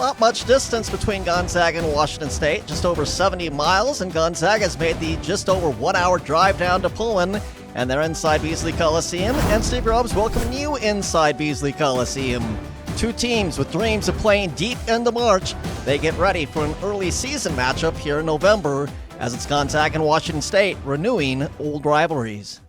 not much distance between Gonzaga and Washington State, just over 70 miles, and Gonzaga's made the just over 1 hour drive down to Pullman, and they're inside Beasley Coliseum, and Steve Grubbs welcoming you inside Beasley Coliseum. Two teams with dreams of playing deep into March. They get ready for an early season matchup here in November, as it's Gonzaga and Washington State renewing old rivalries.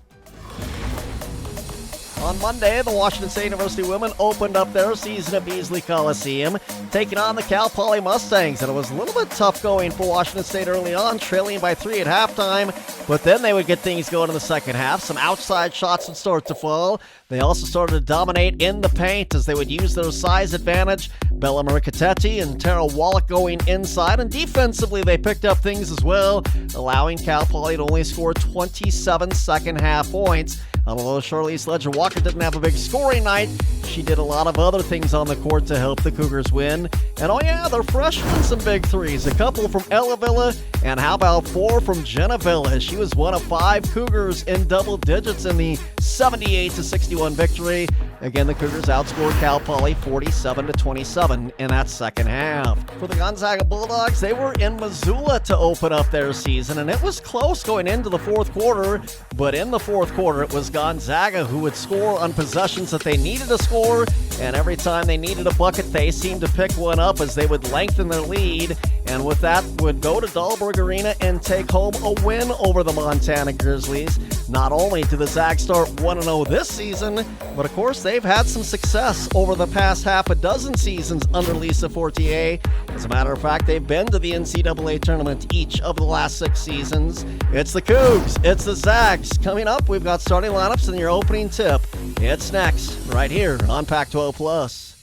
On Monday, the Washington State University women opened up their season at Beasley Coliseum, taking on the Cal Poly Mustangs, and it was a little bit tough going for Washington State early on, trailing by 3 at halftime, but then they would get things going in the second half. Some outside shots would start to fall. They also started to dominate in the paint as they would use their size advantage. Bella Mercatetti and Tara Wallach going inside, and defensively they picked up things as well, allowing Cal Poly to only score 27 second half points. Although Charlize Ledger-Walker didn't have a big scoring night, she did a lot of other things on the court to help the Cougars win. And oh yeah, they're freshmen some big threes. A couple from Ella Villa, and how about 4 from Jenna Villa? She was one of 5 Cougars in double digits in the 78-61 victory. Again, the Cougars outscored Cal Poly 47-27 in that second half. For the Gonzaga Bulldogs, they were in Missoula to open up their season, and it was close going into the fourth quarter, but in the fourth quarter, it was Gonzaga who would score on possessions that they needed to score, and every time they needed a bucket, they seemed to pick one up as they would lengthen their lead, and with that would go to Dahlberg Arena and take home a win over the Montana Grizzlies. Not only do the Zags start 1-0 this season, but of course they've had some success over the past half a dozen seasons under Lisa Fortier. As a matter of fact, they've been to the NCAA tournament each of the last 6 seasons. It's the Cougs, it's the Zags. Coming up, we've got starting lineups and your opening tip. It's next, right here on Pac-12+.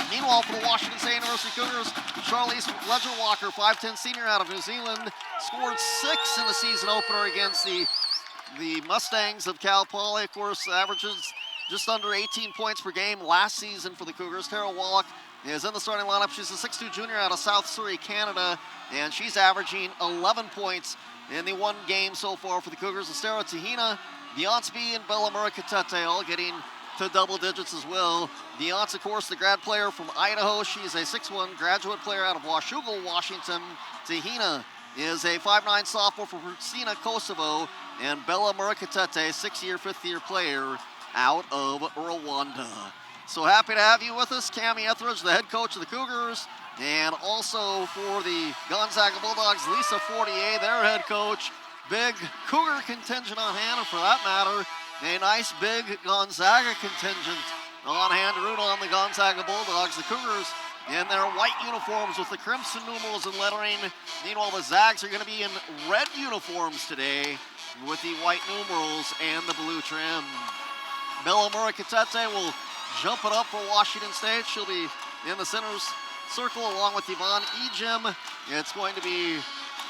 Meanwhile, for the Washington State University Cougars, Charlize Ledger-Walker, 5'10 senior out of New Zealand, scored 6 in the season opener against the Mustangs of Cal Poly. Of course, averages just under 18 points per game last season for the Cougars. Tara Wallach is in the starting lineup. She's a 6'2 junior out of South Surrey, Canada, and she's averaging 11 points in the one game so far for the Cougars. Estera Tahina, Beyonce and Bella Mercatete all getting to double digits as well. Beyonce, of course, the grad player from Idaho. She's a 6'1 graduate player out of Washougal, Washington. Tahina is a 5'9 sophomore from Pristina, Kosovo. And Bella Mercatete, 6-year, 5th-year player out of Rwanda. So happy to have you with us, Cammie Etheridge, the head coach of the Cougars, and also for the Gonzaga Bulldogs, Lisa Fortier, their head coach. Big Cougar contingent on hand, and for that matter, a nice big Gonzaga contingent on hand to root on the Gonzaga Bulldogs. The Cougars in their white uniforms with the crimson numerals and lettering. Meanwhile, the Zags are going to be in red uniforms today with the white numerals and the blue trim. Bella Mercatete will jump it up for Washington State. She'll be in the center's circle along with Yvonne Ejim. It's going to be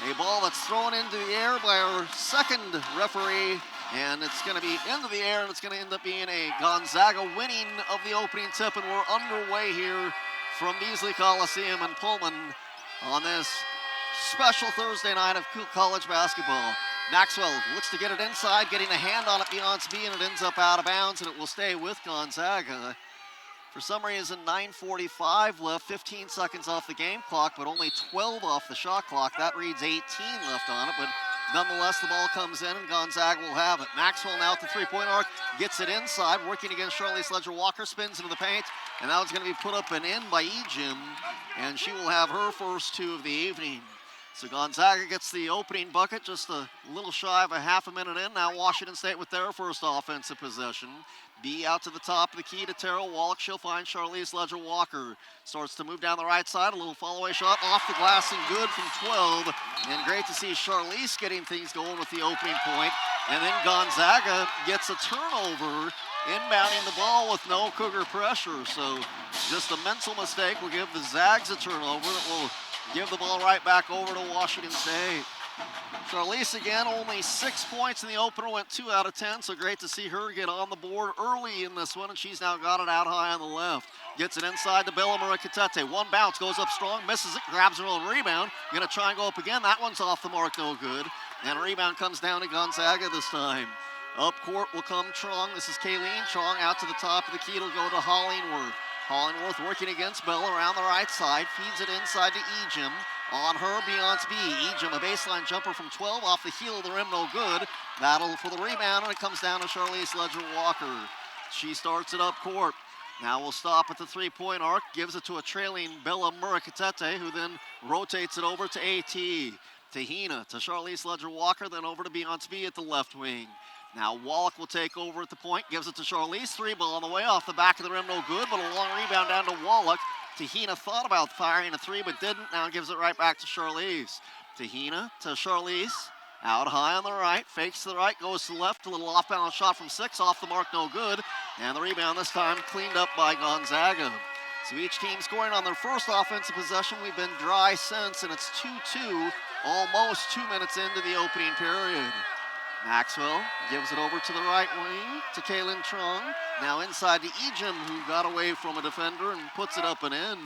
a ball that's thrown into the air by our second referee, and it's going to be into the air, and it's going to end up being a Gonzaga winning of the opening tip, and we're underway here from Beasley Coliseum in Pullman on this special Thursday night of college basketball. Maxwell looks to get it inside, getting a hand on it beyond speed, and it ends up out of bounds, and it will stay with Gonzaga. For some reason, 9:45 left, 15 seconds off the game clock, but only 12 off the shot clock. That reads 18 left on it, but nonetheless, the ball comes in, and Gonzaga will have it. Maxwell now at the three-point arc, gets it inside, working against Charlize Ledger-Walker, spins into the paint, and now it's going to be put up and in by Ejim, and she will have her first 2 of the evening. So Gonzaga gets the opening bucket just a little shy of a half a minute in. Now Washington State with their first offensive possession. B out to the top of the key to Tara Wallach. She'll find Charlize Ledger-Walker. Starts to move down the right side. A little follow-away shot off the glass and good from 12. And great to see Charlize getting things going with the opening point. And then Gonzaga gets a turnover, inbounding the ball with no Cougar pressure. So just a mental mistake will give the Zags a turnover that will give the ball right back over to Washington State. Charlize again, only 6 points in the opener, went 2 out of 10, so great to see her get on the board early in this one, and she's now got it out high on the left. Gets it inside to Bella Mercatete. One bounce, goes up strong, misses it, grabs her own rebound. Gonna try and go up again. That one's off the mark, no good. And a rebound comes down to Gonzaga this time. Up court will come Trong. This is Kayleen Trong out to the top of the key. It'll go to Hollingworth. Hollingworth working against Bell around the right side. Feeds it inside to Ejim. On her, Beyonce B. Ejim, a baseline jumper from 12 off the heel of the rim, no good. Battle for the rebound, and it comes down to Charlize Ledger-Walker. She starts it up court. Now we'll stop at the three-point arc. Gives it to a trailing Bella Murakatete, who then rotates it over to AT. Tahina to Charlize Ledger-Walker, then over to Beyonce B at the left wing. Now Wallach will take over at the point, gives it to Charlize. Three ball on the way, off the back of the rim, no good, but a long rebound down to Wallach. Tahina thought about firing a three, but didn't. Now gives it right back to Charlize. Tahina to Charlize. Out high on the right, fakes to the right, goes to the left. A little off-balance shot from 6, off the mark, no good. And the rebound this time cleaned up by Gonzaga. So each team scoring on their first offensive possession. We've been dry since, and it's 2-2, almost 2 minutes into the opening period. Maxwell gives it over to the right wing to Kaylin Trung. Now inside to Ejim, who got away from a defender and puts it up and in.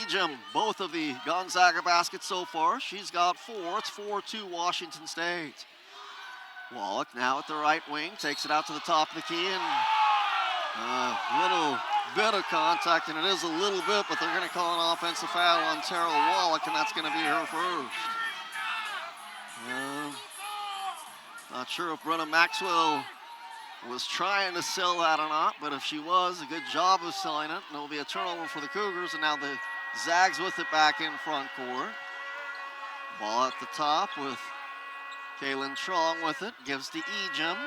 Ejim, both of the Gonzaga baskets so far. She's got 4. It's 4-2 Washington State. Wallach now at the right wing, takes it out to the top of the key, and a little bit of contact, and it is a little bit, but they're going to call an offensive foul on Terrell Wallach, and that's going to be her first. Not sure if Brenna Maxwell was trying to sell that or not, but if she was, a good job of selling it, and it'll be a turnover for the Cougars, and now the Zags with it back in front court. Ball at the top with Kaylin Trung with it, gives to Ejim.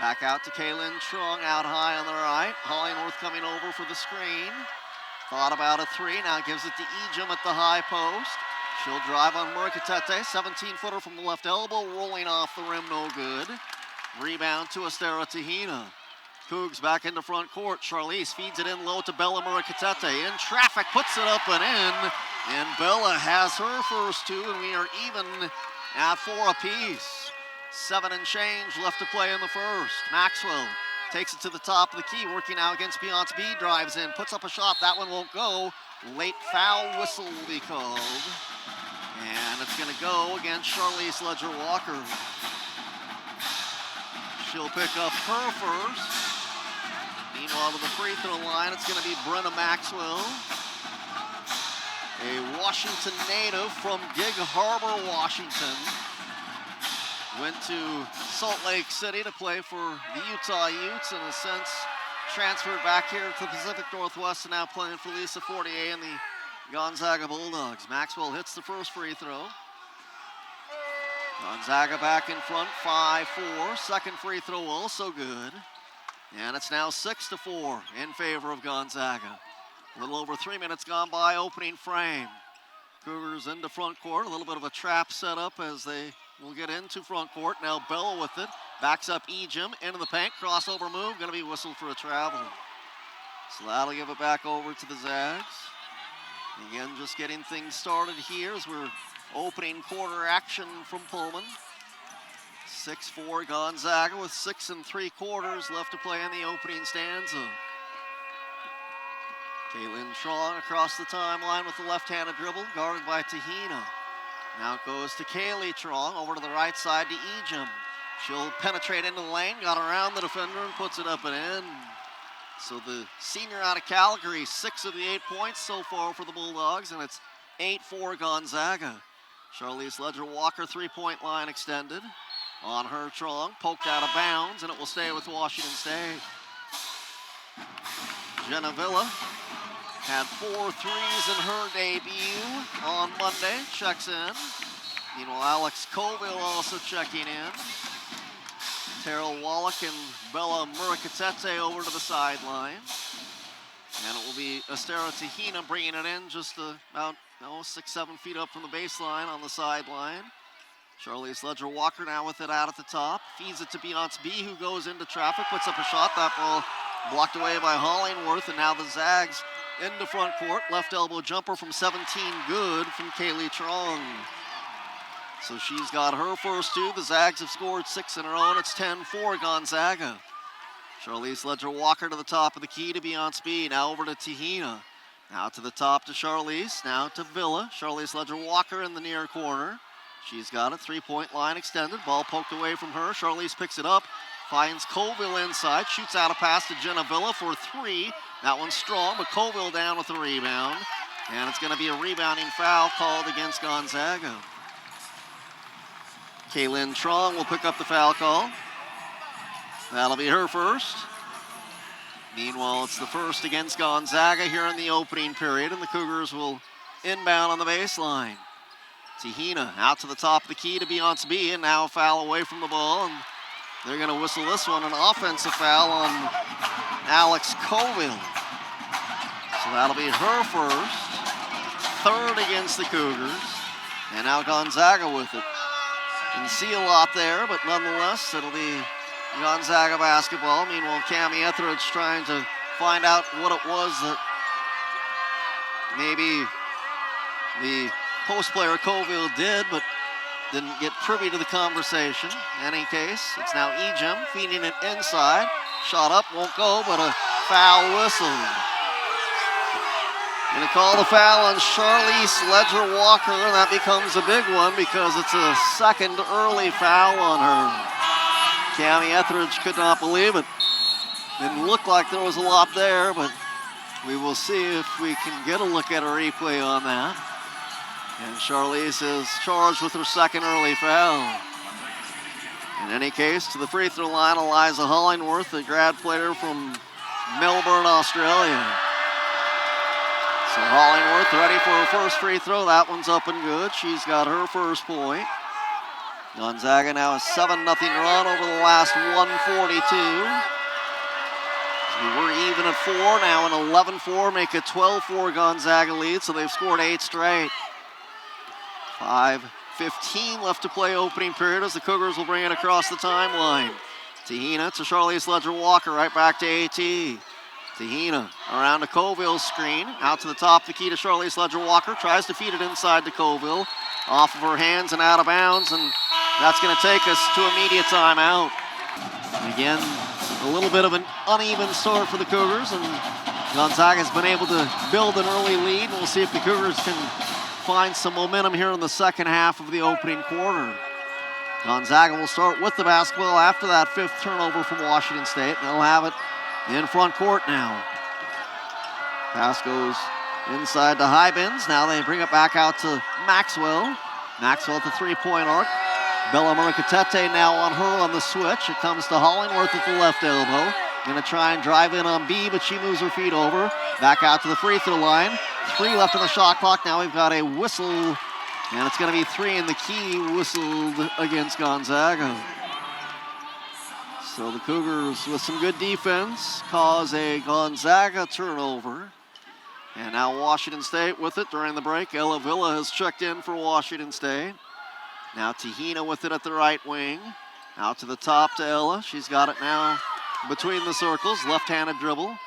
Back out to Kaylin Trung, out high on the right. Hollingworth coming over for the screen. Thought about a three, now gives it to Ejim at the high post. She'll drive on Murakatete, 17-footer from the left elbow, rolling off the rim, no good. Rebound to Estera Tahina. Cougs back into front court. Charlize feeds it in low to Bella Murakatete. In traffic, puts it up and in. And Bella has her first two, and we are even at 4 apiece. 7 and change left to play in the first. Maxwell takes it to the top of the key, working out against Beyonce B, drives in, puts up a shot. That one won't go. Late foul whistle will be called. And it's going to go against Charlize Ledger-Walker. She'll pick up her first. Meanwhile, to the free throw line, it's going to be Brenna Maxwell, a Washington native from Gig Harbor, Washington. Went to Salt Lake City to play for the Utah Utes, and has since transferred back here to the Pacific Northwest and now playing for Lisa Fortier and the Gonzaga Bulldogs. Maxwell hits the first free throw. Gonzaga back in front, 5-4. Second free throw also good. And it's now 6-4 in favor of Gonzaga. A little over 3 minutes gone by, opening frame. Cougars into front court, a little bit of a trap set up as they will get into front court. Now Bell with it, backs up Ejim, into the paint, crossover move, gonna be whistled for a travel. So that'll give it back over to the Zags. Again, just getting things started here as we're opening quarter action from Pullman. 6-4 Gonzaga with 6 3/4 left to play in the opening stanza. Kaylin Trung across the timeline with the left-handed dribble, guarded by Tahina. Now it goes to Kaylee Trung, over to the right side to Ejim. She'll penetrate into the lane, got around the defender and puts it up and in. So the senior out of Calgary, 6 of the 8 points so far for the Bulldogs, and it's 8-4 Gonzaga. Charlize Ledger-Walker, three-point line extended. On her, Trung, poked out of bounds, and it will stay with Washington State. Jenna Villa had 4 threes in her debut on Monday, checks in. Meanwhile, Alex Colville also checking in. Terrell Wallach and Bella Murakatete over to the sideline. And it will be Estera Tahina bringing it in just about 6-7 feet up from the baseline on the sideline. Charlize Ledger-Walker now with it out at the top. Feeds it to Beyonce B, who goes into traffic, puts up a shot. That ball blocked away by Hollingworth, and now the Zags into front court. Left elbow jumper from 17, good from Kaylee Trung. So she's got her first two. The Zags have scored 6 in a row, and it's 10-4 Gonzaga. Charlize Ledger-Walker to the top of the key to Beyonce B. Now over to Tahina. Now to the top to Charlize. Now to Villa. Charlize Ledger-Walker in the near corner. She's got a three-point line extended. Ball poked away from her. Charlize picks it up. finds Colville inside, shoots out a pass to Jenna Villa for 3. That one's strong, but Colville down with the rebound. And it's going to be a rebounding foul called against Gonzaga. Kaylin Trong will pick up the foul call. That'll be her first. Meanwhile, it's the first against Gonzaga here in the opening period, and the Cougars will inbound on the baseline. Tahina out to the top of the key to Beyonce B, and now a foul away from the ball, and they're going to whistle this one, an offensive foul on Alex Colville. So that'll be her first, third against the Cougars, and now Gonzaga with it. Didn't see a lot there, but nonetheless, it'll be Gonzaga basketball. Meanwhile, Cami Etheridge trying to find out what it was that maybe the post player Colville did, but didn't get privy to the conversation. In any case, it's now Ejim feeding it inside. Shot up, won't go, but a foul whistle. Gonna call the foul on Charlize Ledger-Walker, and that becomes a big one because it's a second early foul on her. Cami Etheridge could not believe it. Didn't look like there was a lot there, but we will see if we can get a look at a replay on that. And Charlize is charged with her second early foul. In any case, to the free throw line, Eliza Hollingworth, a grad player from Melbourne, Australia. So Hollingworth ready for her first free throw. That one's up and good. She's got her first point. Gonzaga now a 7-0 run over the last 142. We were even at 4, now an 11-4, make it 12-4 Gonzaga lead, so they've scored 8 straight. 5:15 left to play opening period as the Cougars will bring it across the timeline. Tahina to Charlize Ledger-Walker, right back to AT. Tahina around to Colville's screen, out to the top of the key to Charlize Ledger-Walker, tries to feed it inside to Colville, off of her hands and out of bounds, and that's going to take us to immediate timeout. Again, a little bit of an uneven start for the Cougars, and Gonzaga's been able to build an early lead. We'll see if the Cougars can find some momentum here in the second half of the opening quarter. Gonzaga will start with the basketball after that 5th turnover from Washington State. They'll have it in front court now. Pass goes inside to Hybins. Now they bring it back out to Maxwell. Maxwell at the three-point arc. Bella Muricatete now on her on the switch. It comes to Hollingworth at the left elbow. Gonna try and drive in on B, but she moves her feet over. Back out to the free throw line. 3 left on the shot clock. Now we've got a whistle, and it's gonna be 3 in the key whistled against Gonzaga. So the Cougars, with some good defense, cause a Gonzaga turnover. And now Washington State with it during the break. Ella Villa has checked in for Washington State. Now Tahina with it at the right wing. Out to the top to Ella. She's got it now between the circles. Left-handed dribble.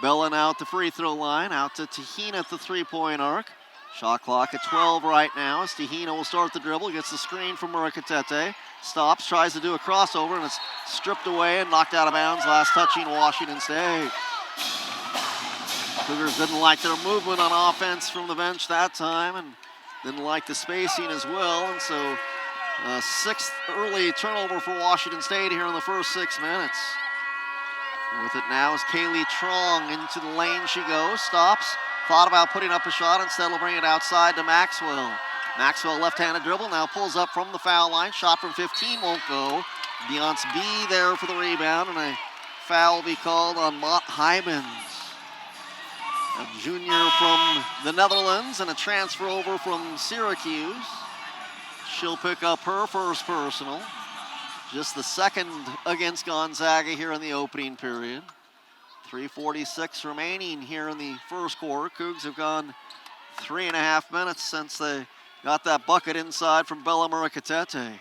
Bella now at the free throw line. Out to Tahina at the three-point arc. Shot clock at 12 right now as Tahina will start the dribble. Gets the screen from Muricatete. Stops, tries to do a crossover, and it's stripped away and knocked out of bounds. Last touching Washington State. Cougars didn't like their movement on offense from the bench that time and didn't like the spacing as well. And so 6th early turnover for Washington State here in the first 6 minutes. With it now is Kaylee Trong. Into the lane she goes, stops, thought about putting up a shot, instead will bring it outside to Maxwell. Maxwell left-handed dribble, now pulls up from the foul line. Shot from 15 won't go. Beyonce B there for the rebound, and a foul will be called on Mott Hybins. A junior from the Netherlands and a transfer over from Syracuse. She'll pick up her first personal. Just the second against Gonzaga here in the opening period. 3:46 remaining here in the first quarter. Cougs have gone 3.5 minutes since they got that bucket inside from Bella Muricatete.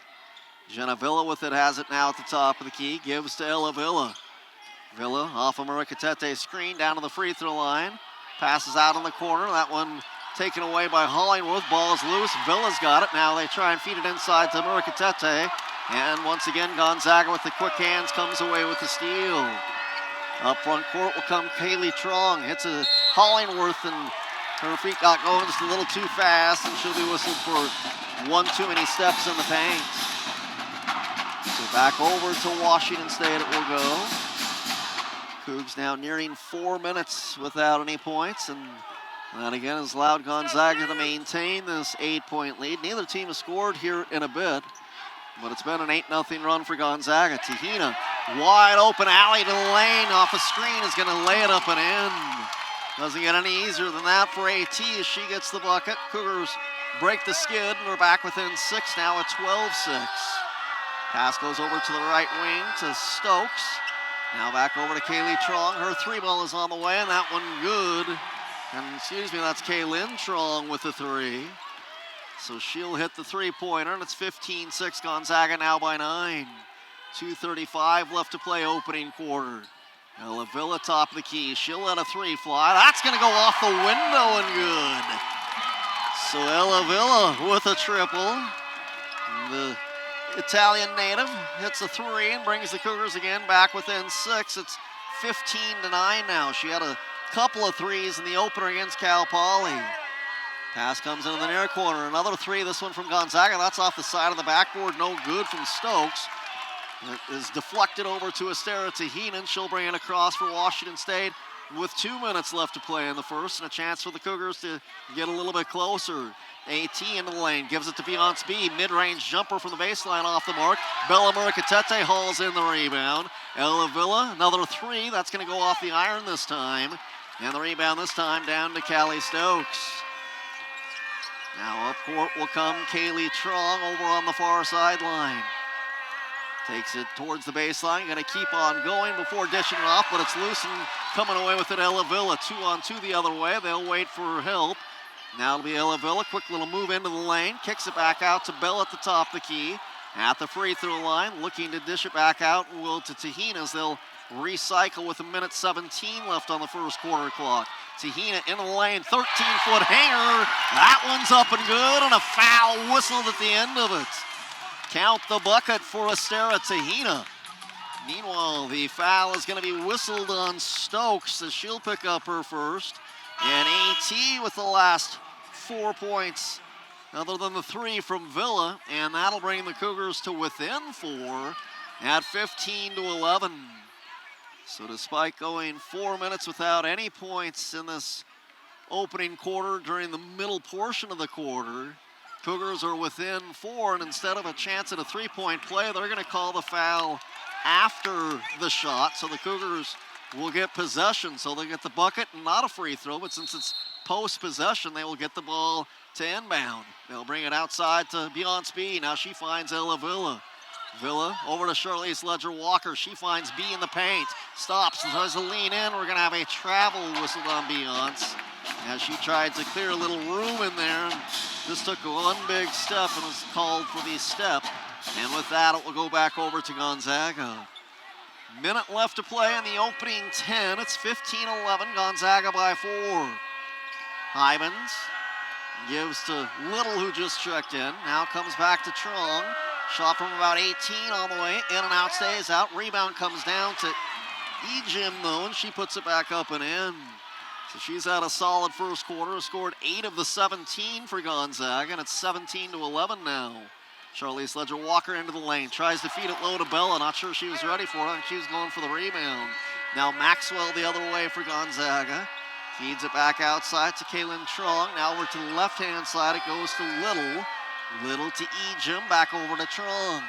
Jenna Villa with it, has it now at the top of the key. Gives to Ella Villa. Villa off of Muricatete's screen down to the free throw line. Passes out in the corner. That one taken away by Hollingworth. Ball's loose. Villa's got it. Now they try and feed it inside to Muricatete. And once again, Gonzaga with the quick hands comes away with the steal. Up front court will come Kaylee Trong. Hits a Hollingworth, and her feet got going just a little too fast, and she'll be whistled for one too many steps in the paint. So back over to Washington State it will go. Cougs now nearing 4 minutes without any points, and that again has allowed Gonzaga to maintain this 8-point lead. Neither team has scored here in a bit, but it's been an 8-0 run for Gonzaga. Tahina, wide open alley to the lane, off a screen, is gonna lay it up and in. Doesn't get any easier than that for AT as she gets the bucket. Cougars break the skid, and we're back within 6 now at 12-6. Pass goes over to the right wing to Stokes. Now back over to Kaylee Trong. Her three ball is on the way, and that one good. And that's Kaylin Trong with the three. So she'll hit the three-pointer, and it's 15-6. Gonzaga now by 9. 2:35 left to play opening quarter. Ella Villa top of the key. She'll let a three fly. That's going to go off the window and good. So Ella Villa with a triple. The Italian native hits a three and brings the Cougars again back within 6. It's 15-9 now. She had a couple of threes in the opener against Cal Poly. Pass comes into the near corner. Another three, this one from Gonzaga. That's off the side of the backboard. No good from Stokes. It is deflected over to Estera Tahinen. She'll bring it across for Washington State with 2 minutes left to play in the first, and a chance for the Cougars to get a little bit closer. AT into the lane, gives it to Beyonce B. Mid-range jumper from the baseline off the mark. Bella Muricatete hauls in the rebound. Ella Villa, another three. That's going to go off the iron this time. And the rebound this time down to Callie Stokes. Now up court will come Kaylee Trong over on the far sideline. Takes it towards the baseline, going to keep on going before dishing it off, but it's loose and coming away with it Ella Villa. 2-on-2 the other way. They'll wait for help. Now it'll be Ella Villa. Quick little move into the lane. Kicks it back out to Bell at the top of the key. At the free throw line, looking to dish it back out will to Tahina as they'll recycle with 1:17 left on the first quarter clock. Tahina in the lane, 13-foot hanger. That one's up and good, and a foul whistled at the end of it. Count the bucket for Estera Tahina. Meanwhile, the foul is going to be whistled on Stokes as she'll pick up her first. And AT with the last 4 points, other than the three from Villa, and that'll bring the Cougars to within 4 at 15-11. So despite going 4 minutes without any points in this opening quarter during the middle portion of the quarter, Cougars are within 4, and instead of a chance at a three-point play, they're going to call the foul after the shot. So the Cougars will get possession. So they'll get the bucket and not a free throw, but since it's post-possession, they will get the ball to inbound. They'll bring it outside to Beyonce B. Now she finds Ella Villa. Villa over to Charlize Ledger-Walker. She finds B in the paint. Stops and tries to lean in. We're going to have a travel whistled on Beyonce as she tried to clear a little room in there. Just took one big step and was called for the step. And with that, it will go back over to Gonzaga. Minute left to play in the opening 10. It's 15-11, Gonzaga by 4. Hybens gives to Little, who just checked in. Now comes back to Trong. Shot from about 18 on the way. In and out, stays out. Rebound comes down to Ejim, though, and she puts it back up and in. So she's had a solid first quarter. Scored 8 of the 17 for Gonzaga, and it's 17-11 now. Charlize Ledger-Walker into the lane. Tries to feed it low to Bella. Not sure she was ready for it. I think she was going for the rebound. Now Maxwell the other way for Gonzaga. Feeds it back outside to Kaylin Trong. Now over to the left-hand side. It goes to Little. Little to Ejim. Back over to Trong.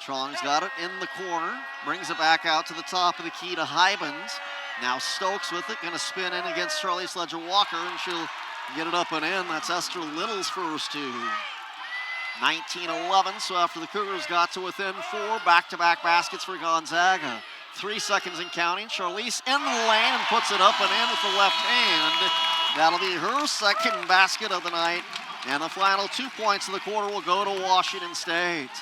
Trong's got it in the corner. Brings it back out to the top of the key to Hybens. Now Stokes with it. Going to spin in against Charlize Ledger-Walker, and she'll get it up and in. That's Esther Little's first two. 19-11, so after the Cougars got to within 4, back-to-back baskets for Gonzaga. 3 seconds and counting. Charlize in the lane and puts it up and in with the left hand. That'll be her second basket of the night. And the final 2 points of the quarter will go to Washington State.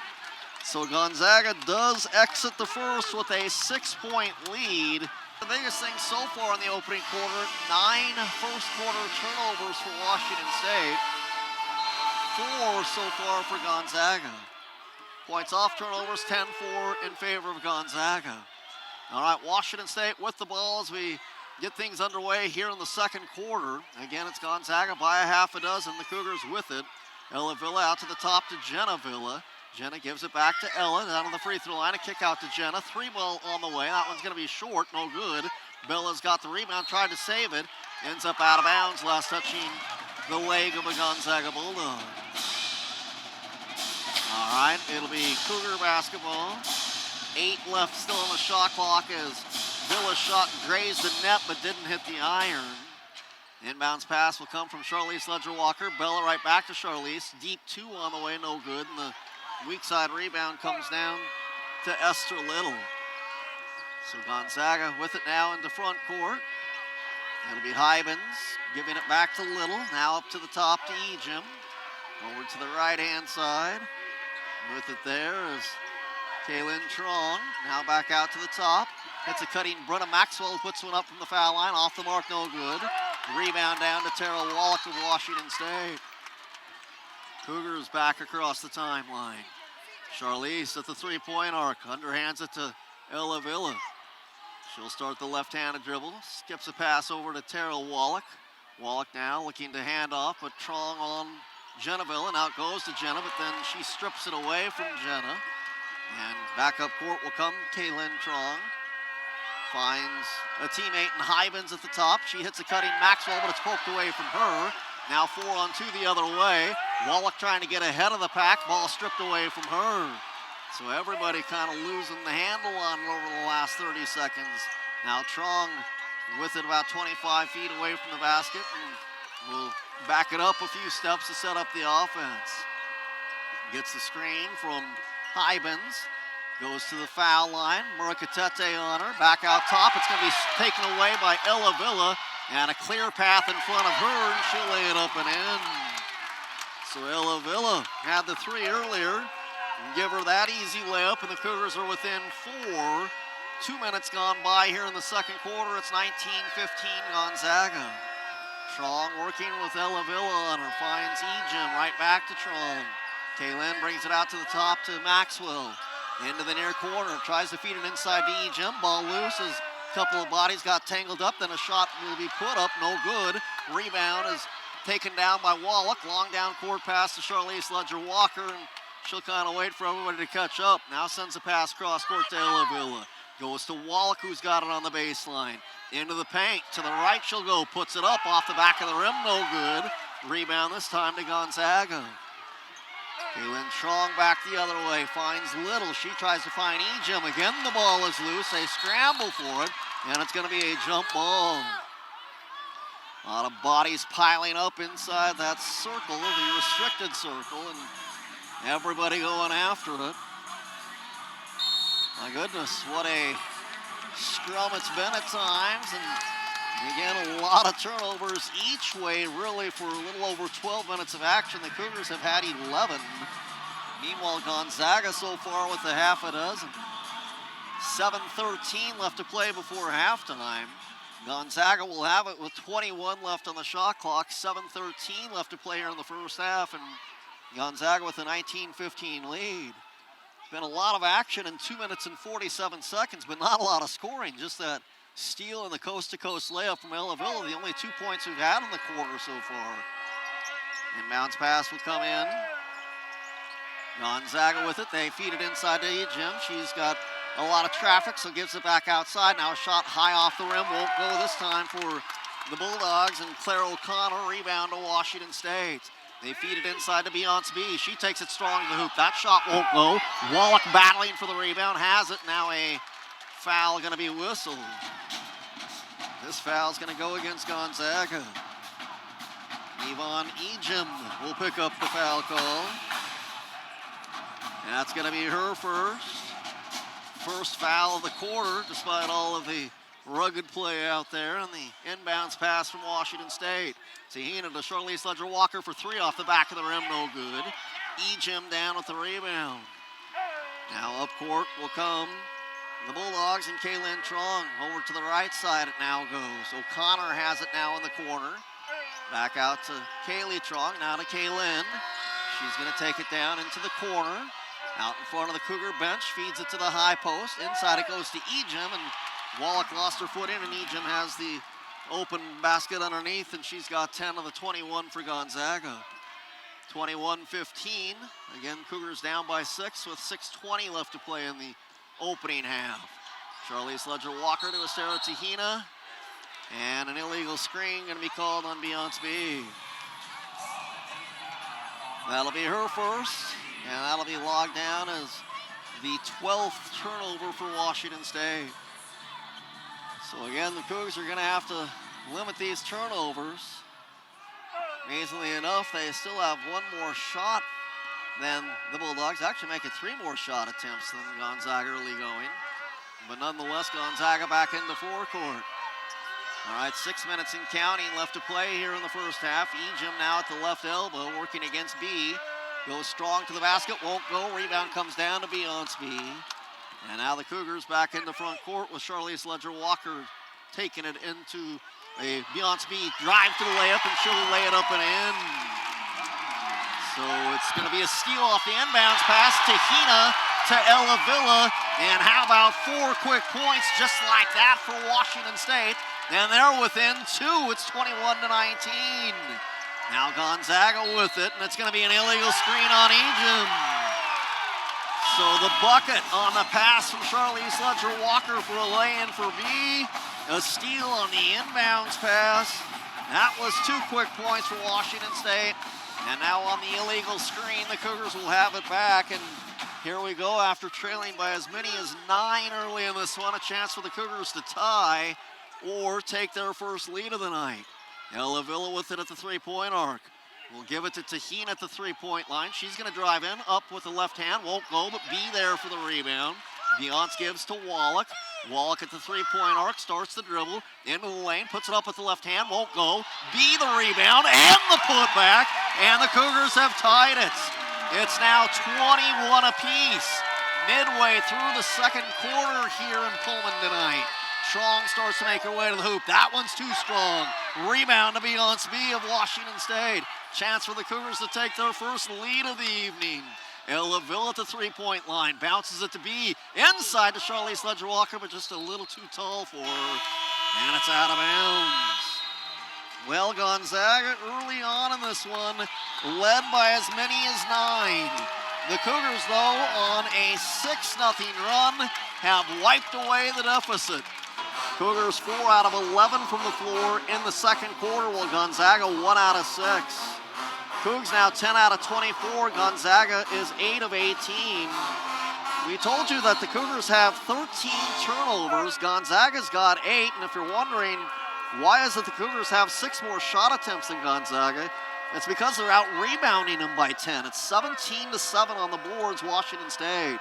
So Gonzaga does exit the first with a 6-point lead. The biggest thing so far in the opening quarter, 9 first-quarter turnovers for Washington State. 4 so far for Gonzaga. Points off turnovers, 10-4 in favor of Gonzaga. All right, Washington State with the ball as we get things underway here in the second quarter. Again, it's Gonzaga by a half a dozen. The Cougars with it. Ella Villa out to the top to Jenna Villa. Jenna gives it back to Ella down on the free throw line. A kick out to Jenna. 3-ball on the way. That one's going to be short. No good. Bella's got the rebound. Tried to save it. Ends up out of bounds. Last touching the leg of a Gonzaga Bulldog. All right. It'll be Cougar basketball. 8 left still on the shot clock as Bella's shot grazed the net but didn't hit the iron. Inbounds pass will come from Charlize Ledger-Walker. Bella right back to Charlize. Deep 2 on the way, no good. And the weak side rebound comes down to Esther Little. So Gonzaga with it now into front court. It'll be Hybens giving it back to Little. Now up to the top to Ejim. Over to the right-hand side. With it there is Kaylin Trong. Now back out to the top. Hits a cutting Brenna Maxwell, who puts one up from the foul line. Off the mark, no good. Rebound down to Tara Wallach of Washington State. Cougars back across the timeline. Charlize at the three-point arc. Underhands it to Ella Villa. She'll start the left-handed dribble. Skips a pass over to Tara Wallach. Wallach now looking to hand off, but Trong on Jenna Villa. Now it goes to Jenna, but then she strips it away from Jenna. And back up court will come Kaylin Trong. Finds a teammate in Hybens at the top. She hits a cutting Maxwell, but it's poked away from her. Now 4-on-2 the other way. Wallach trying to get ahead of the pack. Ball stripped away from her. So everybody kind of losing the handle on it over the last 30 seconds. Now Trong with it about 25 feet away from the basket. And will back it up a few steps to set up the offense. Gets the screen from Hybens. Goes to the foul line. Murakatete on her. Back out top. It's going to be taken away by Ella Villa. And a clear path in front of her. And she'll lay it up and in. So Ella Villa had the 3 earlier. And give her that easy layup. And the Cougars are within 4. 2 minutes gone by here in the second quarter. It's 19-15 Gonzaga. Trong working with Ella Villa on her. Finds Ejim right back to Trong. Kaylin brings it out to the top to Maxwell. Into the near corner, tries to feed it inside to Ejim. Ball loose as a couple of bodies got tangled up. Then a shot will be put up, no good. Rebound is taken down by Wallach. Long down court pass to Charlize Ledger-Walker, and she'll kind of wait for everybody to catch up. Now sends a pass cross court to Ella Villa. Goes to Wallach, who's got it on the baseline. Into the paint, to the right she'll go. Puts it up off the back of the rim, no good. Rebound this time to Gonzaga. Kaylin Trong back the other way, finds Little. She tries to find Ejim. Again, the ball is loose. They scramble for it, and it's going to be a jump ball. A lot of bodies piling up inside that circle, the restricted circle, and everybody going after it. My goodness, what a scrum it's been at times, and again, a lot of turnovers each way, really, for a little over 12 minutes of action. The Cougars have had 11. Meanwhile, Gonzaga so far with a half a dozen. 7:13 left to play before halftime. Gonzaga will have it with 21 left on the shot clock. 7:13 left to play here in the first half, and Gonzaga with a 19-15 lead. Been a lot of action in 2 minutes and 47 seconds, but not a lot of scoring. Just that steal and the coast-to-coast layup from Ella Villa, the only 2 points we've had in the quarter so far. Inbounds pass will come in. Gonzaga with it. They feed it inside to Ejim. She's got a lot of traffic, so gives it back outside. Now a shot high off the rim. Won't go this time for the Bulldogs, and Claire O'Connor rebound to Washington State. They feed it inside to Beyonce B. She takes it strong to the hoop. That shot won't go. Wallach battling for the rebound. Has it. Now a foul going to be whistled. This foul's going to go against Gonzaga. Yvonne Ejim will pick up the foul call. And that's going to be her first foul of the quarter, despite all of the rugged play out there. And the inbounds pass from Washington State. Tahina to Charlize Ledger-Walker for 3 off the back of the rim, no good. Ejim down with the rebound. Now up court will come the Bulldogs and Kaylin Trong. Over to the right side it now goes. O'Connor has it now in the corner. Back out to Kaylee Trong, now to Kaylin. She's going to take it down into the corner. Out in front of the Cougar bench, feeds it to the high post. Inside it goes to Ejim, and Wallach lost her foot in, and Ejim has the open basket underneath, and she's got 10 of the 21 for Gonzaga. 21-15. Again, Cougars down by 6 with 6:20 left to play in the opening half. Charlize Ledger-Walker to Estera Tahina. And an illegal screen going to be called on Beyonce. That'll be her first, and that'll be logged down as the 12th turnover for Washington State. So again, the Cougs are going to have to limit these turnovers. Amazingly enough, they still have one more shot than the Bulldogs. Actually make it 3 more shot attempts than Gonzaga early going. But nonetheless, Gonzaga back into forecourt. All right, 6 minutes and counting left to play here in the first half. Ejim now at the left elbow, working against B. Goes strong to the basket, won't go. Rebound comes down to Beyonce. And now the Cougars back in the front court with Charlize Ledger-Walker taking it into a Beyonce drive to the layup, and she'll lay it up and in. So it's going to be a steal off the inbounds pass. Tahina to Ella Villa. And how about 4 quick points just like that for Washington State? And they're within 2. It's 21-19. Now Gonzaga with it, and it's going to be an illegal screen on Ejim. So the bucket on the pass from Charlize Ledger-Walker for a lay-in for B. A steal on the inbounds pass. That was 2 quick points for Washington State. And now on the illegal screen, the Cougars will have it back. And here we go after trailing by as many as 9 early in this one. A chance for the Cougars to tie or take their first lead of the night. Ella Villa with it at the 3-point arc. We'll give it to Tahina at the 3-point line. She's going to drive in, up with the left hand. Won't go, but be there for the rebound. Beyonce gives to Wallach. Wallach at the 3-point arc, starts the dribble, into the lane, puts it up with the left hand, won't go. Be the rebound and the putback, and the Cougars have tied it. It's now 21 apiece. Midway through the second quarter here in Pullman tonight. Strong starts to make her way to the hoop. That one's too strong. Rebound to Beyonce of Washington State. Chance for the Cougars to take their first lead of the evening. Ella Villa at the 3-point line. Bounces it to B. Inside to Charlize Ledger-Walker, but just a little too tall for her. And it's out of bounds. Well, Gonzaga early on in this one, led by as many as 9. The Cougars, though, on a 6-0 run, have wiped away the deficit. Cougars 4 out of 11 from the floor in the second quarter, while Gonzaga 1 out of 6. Cougs now 10 out of 24. Gonzaga is 8 of 18. We told you that the Cougars have 13 turnovers. Gonzaga's got 8, and if you're wondering why is it the Cougars have 6 more shot attempts than Gonzaga, it's because they're out rebounding them by 10. It's 17-7 on the boards, Washington State.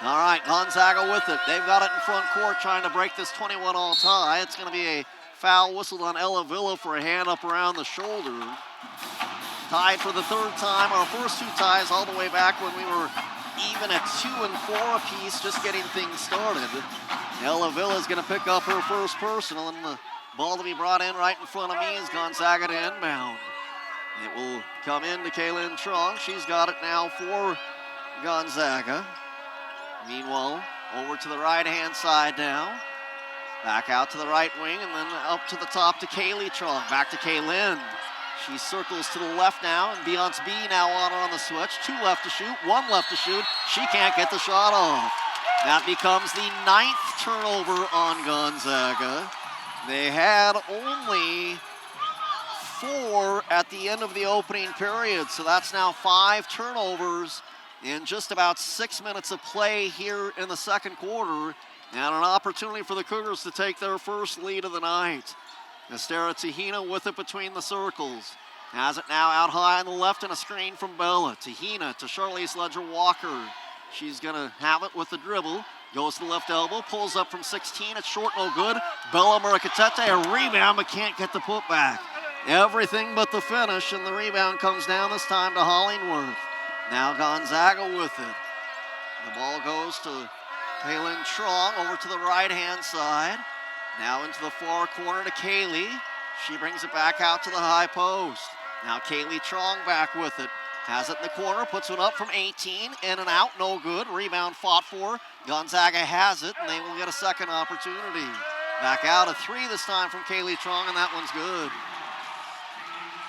All right, Gonzaga with it. They've got it in front court trying to break this 21-all tie. It's going to be a foul whistled on Ella Villa for a hand up around the shoulder. Tied for the 3rd time. Our first 2 ties all the way back when we were even at 2 and 4 apiece, just getting things started. Ella Villa is going to pick up her first personal, and the ball to be brought in right in front of me is Gonzaga to inbound. It will come in to Kaylin Trong. She's got it now for Gonzaga. Meanwhile, over to the right-hand side now. Back out to the right wing, and then up to the top to Kaylee Trong. Back to Kaylin. She circles to the left now, and Beyonce B now on her on the switch. 2 left to shoot, 1 left to shoot. She can't get the shot off. That becomes the 9th turnover on Gonzaga. They had only 4 at the end of the opening period, so that's now 5 turnovers in just about 6 minutes of play here in the second quarter, and an opportunity for the Cougars to take their first lead of the night. Estera Tahina with it between the circles. Has it now out high on the left, and a screen from Bella. Tahina to Charlize Ledger-Walker. She's going to have it with the dribble. Goes to the left elbow, pulls up from 16. It's short, no good. Bella Muricatete, a rebound, but can't get the putback. Everything but the finish, and the rebound comes down this time to Hollingworth. Now Gonzaga with it. The ball goes to Kaylin Trong over to the right-hand side. Now into the far corner to Kaylee. She brings it back out to the high post. Now Kaylee Trong back with it. Has it in the corner, puts it up from 18. In and out, no good. Rebound fought for. Gonzaga has it, and they will get a second opportunity. Back out a 3 this time from Kaylee Trong, and that one's good.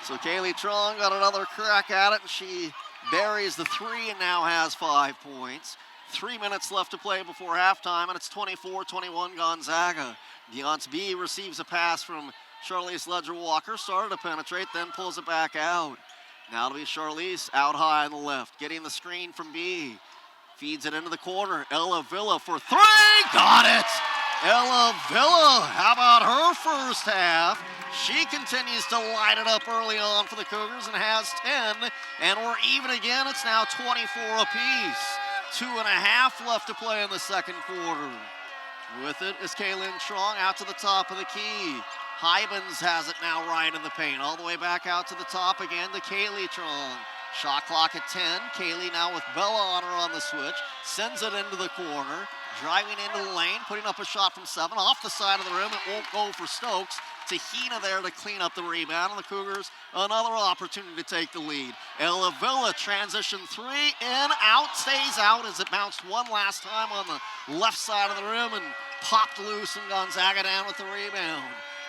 So Kaylee Trong got another crack at it, and she buries the three and now has 5 points. 3 minutes left to play before halftime, and it's 24-21 Gonzaga. Beyonce B receives a pass from Charlize Ledger-Walker, started to penetrate, then pulls it back out. Now to be Charlize out high on the left, getting the screen from B. Feeds it into the corner. Ella Villa for three, got it! Ella Villa, how about her first half? She continues to light it up early on for the Cougars and has 10, and we're even again. It's now 24 apiece. 2.5 left to play in the second quarter. With it is Kaylin Trong out to the top of the key. Hybens has it now right in the paint. All the way back out to the top again to Kaylee Trong. Shot clock at 10. Kaylee now with Bella on her on the switch. Sends it into the corner. Driving into the lane, putting up a shot from 7. Off the side of the rim, it won't go for Stokes. Tahina there to clean up the rebound, and the Cougars another opportunity to take the lead. Ella Villa transition 3, in, out, stays out as it bounced one last time on the left side of the rim and popped loose, and Gonzaga down with the rebound.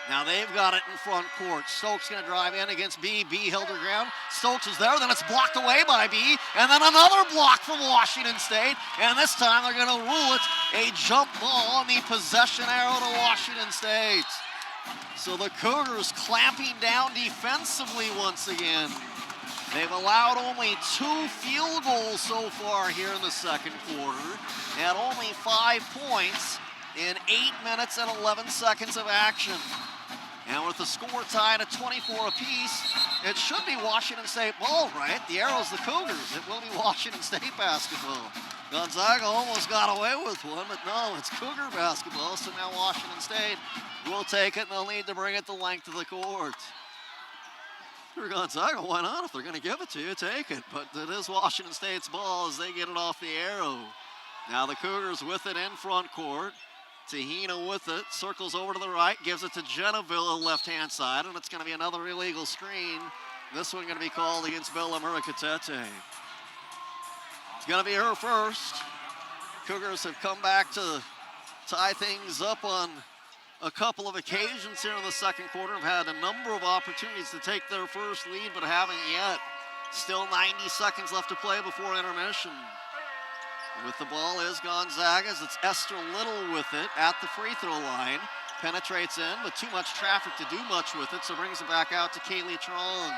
Now they've got it in front court. Stokes gonna drive in against B. B held her ground. Stokes is there, then it's blocked away by B. And then another block from Washington State. And this time they're gonna rule it a jump ball on the possession arrow to Washington State. So the Cougars clamping down defensively once again. They've allowed only 2 field goals so far here in the second quarter. And only 5 points in 8 minutes and 11 seconds of action. And with the score tied at 24 apiece, it should be Washington State ball, right? The arrow's the Cougars. It will be Washington State basketball. Gonzaga almost got away with one, but no, it's Cougar basketball. So now Washington State will take it, and they'll need to bring it the length of the court. For Gonzaga, why not? If they're going to give it to you, take it. But it is Washington State's ball as they get it off the arrow. Now the Cougars with it in front court. Tahina with it, circles over to the right, gives it to Geneville left-hand side, and it's going to be another illegal screen. This one going to be called against Bella Murikatete. It's going to be her first. Cougars have come back to tie things up on a couple of occasions here in the second quarter. Have had a number of opportunities to take their first lead, but haven't yet. Still 90 seconds left to play before intermission. With the ball is Gonzaga's. It's Esther Little with it at the free throw line. Penetrates in, but too much traffic to do much with it, so brings it back out to Kaylee Trong.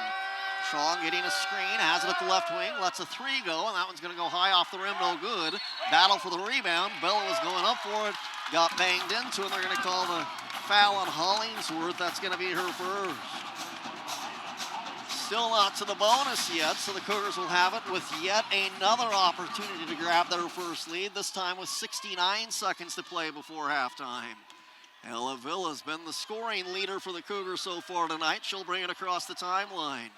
Trong getting a screen, has it at the left wing, lets a 3 go, and that one's going to go high off the rim, no good. Battle for the rebound. Bella was going up for it, got banged into, and they're going to call the foul on Hollingsworth. That's going to be her first. Still not to the bonus yet, so the Cougars will have it with yet another opportunity to grab their first lead, this time with 69 seconds to play before halftime. Ella Villa's been the scoring leader for the Cougars so far tonight. She'll bring it across the timeline.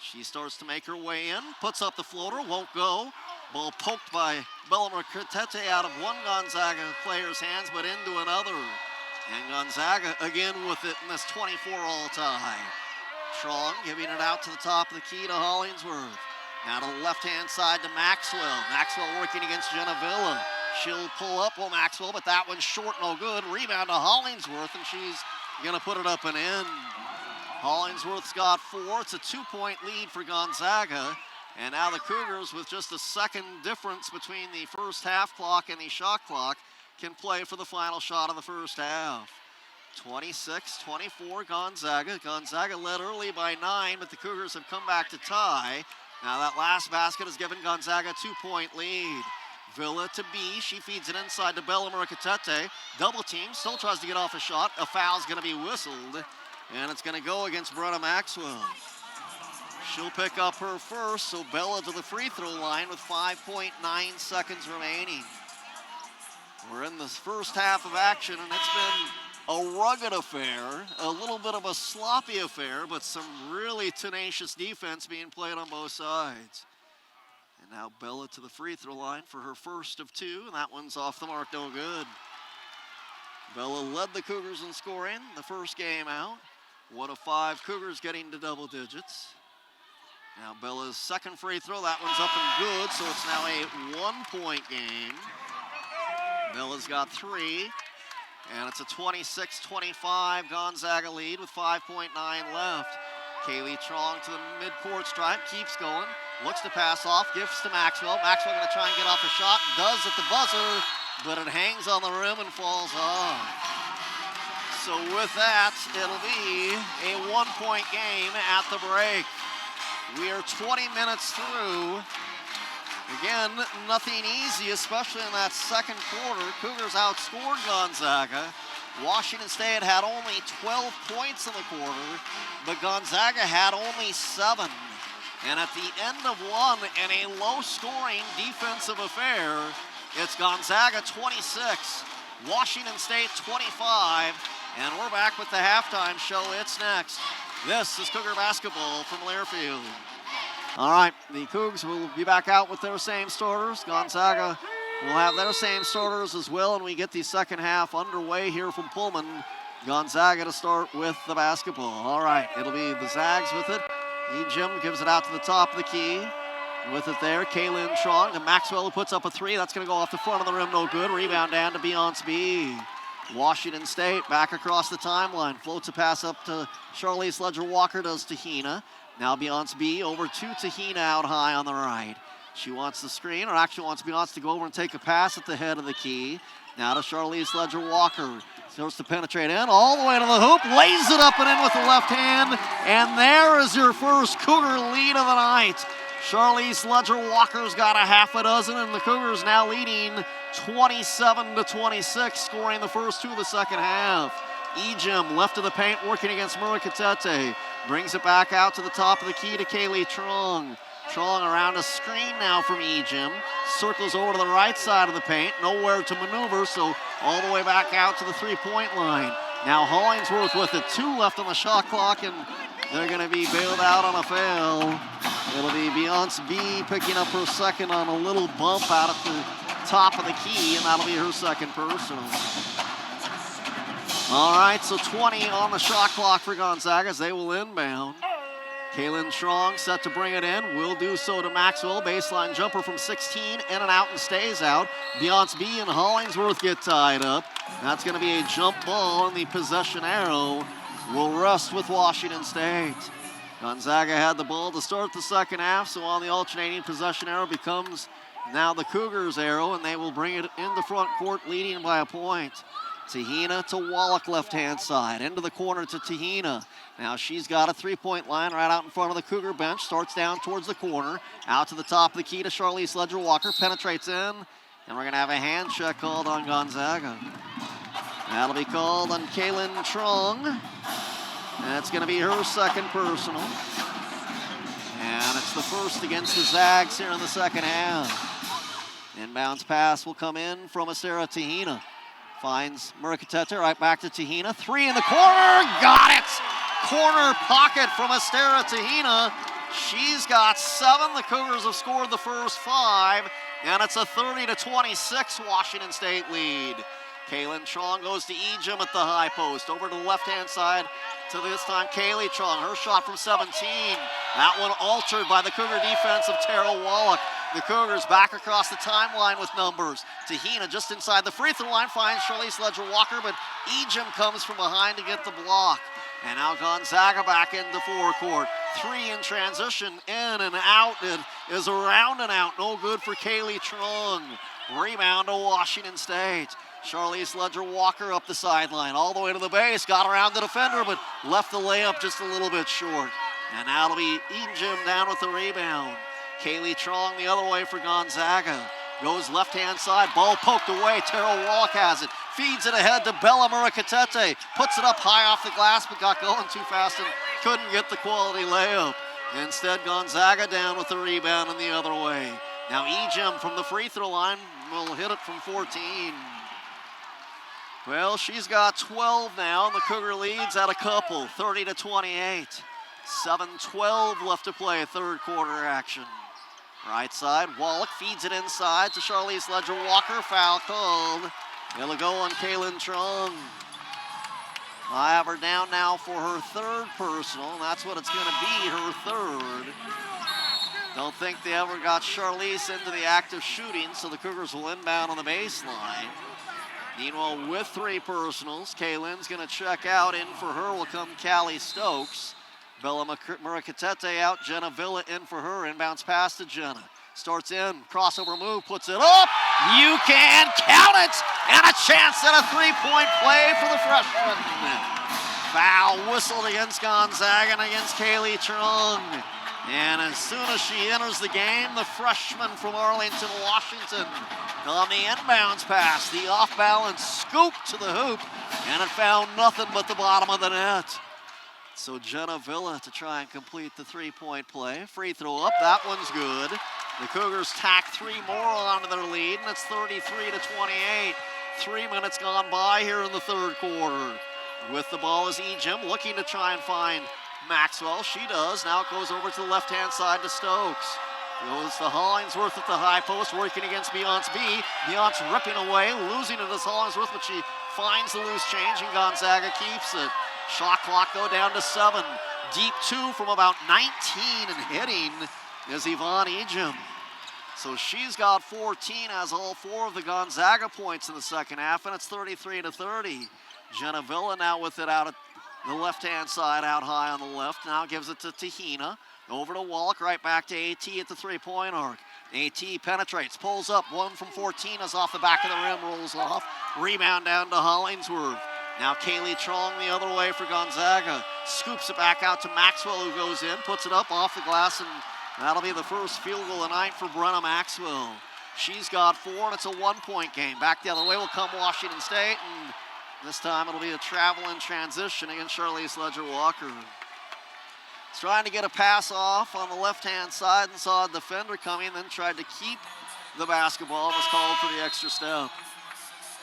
She starts to make her way in, puts up the floater, won't go. Ball poked by Bella Murikatete out of one Gonzaga player's hands, but into another. And Gonzaga again with it in this 24-all tie. Trong giving it out to the top of the key to Hollingsworth. Now to the left-hand side to Maxwell. Maxwell working against Genevilla. She'll pull up on Maxwell, but that one's short, no good. Rebound to Hollingsworth, and she's going to put it up and in. Hollingsworth's got 4. It's a 2-point lead for Gonzaga. And now the Cougars, with just a second difference between the first half clock and the shot clock, can play for the final shot of the first half. 26-24 Gonzaga. Gonzaga led early by 9, but the Cougars have come back to tie. Now that last basket has given Gonzaga a 2-point lead. Villa to B, she feeds it inside to Bella Murikatete. Double team, still tries to get off a shot. A foul's gonna be whistled, and it's gonna go against Brenna Maxwell. She'll pick up her first, so Bella to the free throw line with 5.9 seconds remaining. We're in the first half of action, and it's been a rugged affair, a little bit of a sloppy affair, but some really tenacious defense being played on both sides. And now Bella to the free throw line for her first of 2, and that one's off the mark, no good. Bella led the Cougars in scoring the first game out. 1 of 5 Cougars getting to double digits. Now Bella's second free throw, that one's up and good, so it's now a 1-point game. Bella's got 3. And it's a 26-25 Gonzaga lead with 5.9 left. Kaylee Trong to the midcourt stripe, keeps going, looks to pass off, gives to Maxwell. Maxwell going to try and get off a shot, does at the buzzer, but it hangs on the rim and falls off. So with that, it'll be a 1-point game at the break. We are 20 minutes through. Again, nothing easy, especially in that second quarter. Cougars outscored Gonzaga. Washington State had only 12 points in the quarter, but Gonzaga had only 7. And at the end of one, in a low-scoring defensive affair, it's Gonzaga 26, Washington State 25, and we're back with the halftime show. It's next. This is Cougar basketball from Learfield. All right, the Cougs will be back out with their same starters. Gonzaga will have their same starters as well, and we get the second half underway here from Pullman. Gonzaga to start with the basketball. All right, it'll be the Zags with it. Jim gives it out to the top of the key. With it there, Kaylin Trong to Maxwell, who puts up a three. That's going to go off the front of the rim, no good. Rebound down to Beyonce B. Washington State back across the timeline. Floats a pass up to Charlize Ledger-Walker, does Tahina. Now Beyonce B over to Tahina out high on the right. She wants the screen, or actually wants Beyonce to go over and take a pass at the head of the key. Now to Charlize Ledger-Walker. Starts to penetrate in, all the way to the hoop, lays it up and in with the left hand, and there is your first Cougar lead of the night. Charlize Ledger-Walker's got a half a dozen, and the Cougars now leading 27-26, scoring the first two of the second half. Ejim left of the paint, working against Murakatete. Brings it back out to the top of the key to Kaylee Trong. Trong around a screen now from Ejim. Circles over to the right side of the paint. Nowhere to maneuver, so all the way back out to the three-point line. Now Hollingsworth with it. 2 left on the shot clock, and they're going to be bailed out on a foul. It'll be Beyonce B picking up her second on a little bump out at the top of the key, and that'll be her second personal. All right, so 20 on the shot clock for Gonzaga as they will inbound. Kaylin Trong set to bring it in. Will do so to Maxwell. Baseline jumper from 16, in and out and stays out. Beyonce B and Hollingsworth get tied up. That's going to be a jump ball, and the possession arrow will rest with Washington State. Gonzaga had the ball to start the second half, so on the alternating possession arrow becomes now the Cougars' arrow, and they will bring it into front court, leading by a point. Tahina to Wallach, left-hand side. Into the corner to Tahina. Now she's got a three-point line right out in front of the Cougar bench. Starts down towards the corner. Out to the top of the key to Charlize Ledger-Walker. Penetrates in. And we're going to have a hand check called on Gonzaga. That'll be called on Kaylin Trong. And it's going to be her second personal. And it's the first against the Zags here in the second half. Inbounds pass will come in from Estera Tahina. Finds Murakatete right back to Tahina. 3 in the corner. Got it! Corner pocket from Estera Tahina. She's got 7. The Cougars have scored the first 5. And it's a 30-26 Washington State lead. Kaylin Trong goes to Ejim at the high post. Over to the left-hand side to this time Kaylee Trong. Her shot from 17. That one altered by the Cougar defense of Tara Wallach. The Cougars back across the timeline with numbers. Tahina just inside the free throw line finds Charlize Ledger-Walker, but Ejim comes from behind to get the block. And now Gonzaga back into forecourt. 3 in transition, in and out. It is around and out. No good for Kaylee Trong. Rebound to Washington State. Charlize Ledger-Walker up the sideline, all the way to the base. Got around the defender, but left the layup just a little bit short. And now it'll be Ejim down with the rebound. Kaylee Trong the other way for Gonzaga. Goes left-hand side, ball poked away. Tara Wallach has it. Feeds it ahead to Bella Murakatete. Puts it up high off the glass, but got going too fast and couldn't get the quality layup. Instead, Gonzaga down with the rebound and the other way. Now Ejim from the free throw line will hit it from 14. Well, she's got 12 now, and the Cougar leads at a couple, 30-28. 7:12 left to play, third quarter action. Right side, Wallach feeds it inside to Charlize Ledger-Walker. Foul called. It'll go on Kaylin Trong. I have her down now for her third personal, and that's what it's going to be, her third. Don't think they ever got Charlize into the act of shooting, so the Cougars will inbound on the baseline. Meanwhile, with 3 personals, Kaylin's going to check out. In for her will come Callie Stokes. Bella Muricatete out, Jenna Villa in for her. Inbounds pass to Jenna. Starts in, crossover move, puts it up. You can count it! And a chance at a three-point play for the freshman. Foul whistled against Gonzaga and against Kaylee Trong. And as soon as she enters the game, the freshman from Arlington, Washington, on the inbounds pass, the off-balance scoop to the hoop, and it found nothing but the bottom of the net. So Jenna Villa to try and complete the three-point play. Free throw up, that one's good. The Cougars tack three more onto their lead, and it's 33-28. 3 minutes gone by here in the third quarter. With the ball is Ejim, looking to try and find Maxwell. She does. Now it goes over to the left-hand side to Stokes. Goes to Hollingsworth at the high post, working against Beyonce B. Beyonce ripping away, losing it as Hollingsworth, but she finds the loose change, and Gonzaga keeps it. Shot clock go down to 7. Deep two from about 19, and hitting is Yvonne Ejim. So she's got 14, has all 4 of the Gonzaga points in the second half, and it's 33-30. Jenna Villa now with it out at the left-hand side, out high on the left. Now gives it to Tahina. Over to Wallach, right back to AT at the three-point arc. AT penetrates, pulls up. 1 from 14 is off the back of the rim, rolls off. Rebound down to Hollingsworth. Now Kaylee Trong the other way for Gonzaga. Scoops it back out to Maxwell, who goes in, puts it up off the glass, and that'll be the first field goal of the night for Brenna Maxwell. She's got 4, and it's a one-point game. Back the other way will come Washington State, and this time it'll be a travel in transition against Charlize Ledger-Walker. He's trying to get a pass off on the left-hand side and saw a defender coming, then tried to keep the basketball and was called for the extra step.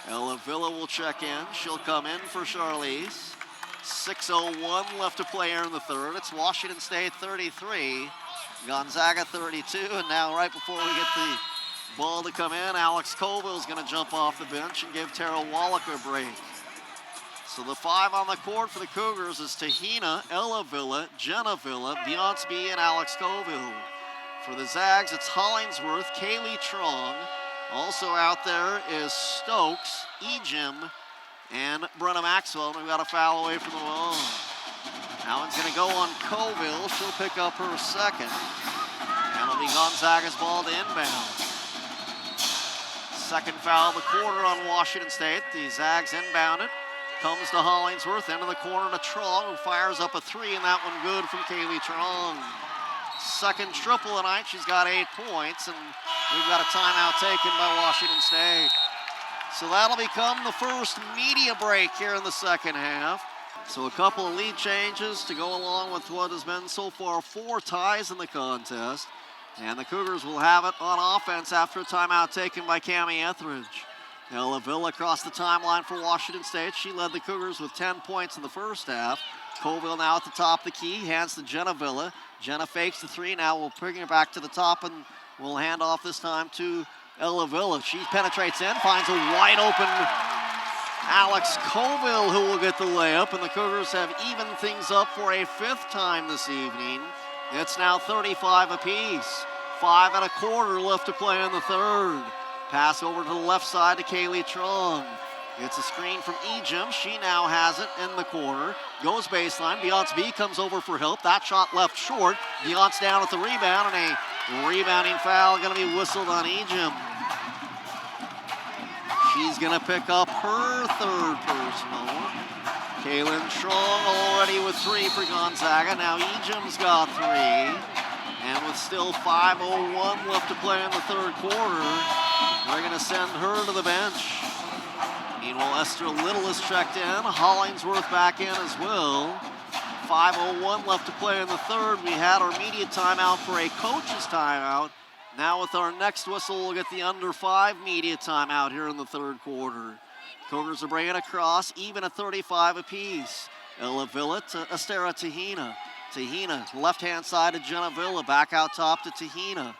Ella Villa will check in. She'll come in for Charlize. 6:01 left to play here in the third. It's Washington State 33, Gonzaga 32, and now right before we get the ball to come in, Alex Colville's going to jump off the bench and give Tara Wallach a break. So the 5 on the court for the Cougars is Tahina, Ella Villa, Jenna Villa, Beyonce B, and Alex Colville. For the Zags, it's Hollingsworth, Kaylee Trong. Also out there is Stokes, Ejim, and Brenna Maxwell. And we've got a foul away from the ball. That one's going to go on Colville. She'll pick up her second. And it'll be Gonzaga's ball to inbound. Second foul of the quarter on Washington State. The Zags inbound it. Comes to Hollingsworth, into the corner to Trong, who fires up a 3, and that one good from Kaylee Trong. Second triple tonight. She's got 8 points, and we've got a timeout taken by Washington State. So that'll become the first media break here in the second half. So a couple of lead changes to go along with what has been so far 4 ties in the contest. And the Cougars will have it on offense after a timeout taken by Cammie Etheridge. Ella Villa across the timeline for Washington State. She led the Cougars with 10 points in the first half. Colville now at the top of the key, hands to Jenna Villa. Jenna fakes the 3, now we'll bring it back to the top, and we'll hand off this time to Ella Villa. She penetrates in, finds a wide open Alex Colville, who will get the layup, and the Cougars have evened things up for a 5th time this evening. It's now 35 apiece. 5 1/4 left to play in the third. Pass over to the left side to Kaylee Trong. It's a screen from Ejim. She now has it in the corner. Goes baseline. Beyonce B comes over for help. That shot left short. Beyonce down at the rebound, and a rebounding foul going to be whistled on Ejim. She's going to pick up her 3rd personal. Kaylin Trong already with 3 for Gonzaga. Now Ejim's got 3. And with still 5:01 left to play in the third quarter, they're going to send her to the bench. Meanwhile, Esther Little is checked in. Hollingsworth back in as well. 5:01 left to play in the third. We had our media timeout for a coach's timeout. Now with our next whistle, we'll get the under 5 media timeout here in the third quarter. Cougars are bringing across, even at 35 apiece. Ella Villa to Estera Tahina. Tahina, left-hand side to Jenna Villa, back out top to Tahina.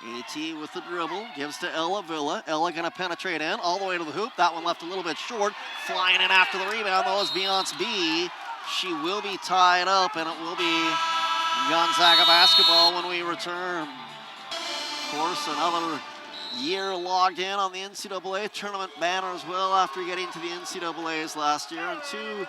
AT with the dribble, gives to Ella Villa. Ella gonna penetrate in, all the way to the hoop. That one left a little bit short. Flying in after the rebound, though, is Beyonce B. She will be tied up, and it will be Gonzaga basketball when we return. Of course, another year logged in on the NCAA tournament banner as well after getting to the NCAAs last year, and 2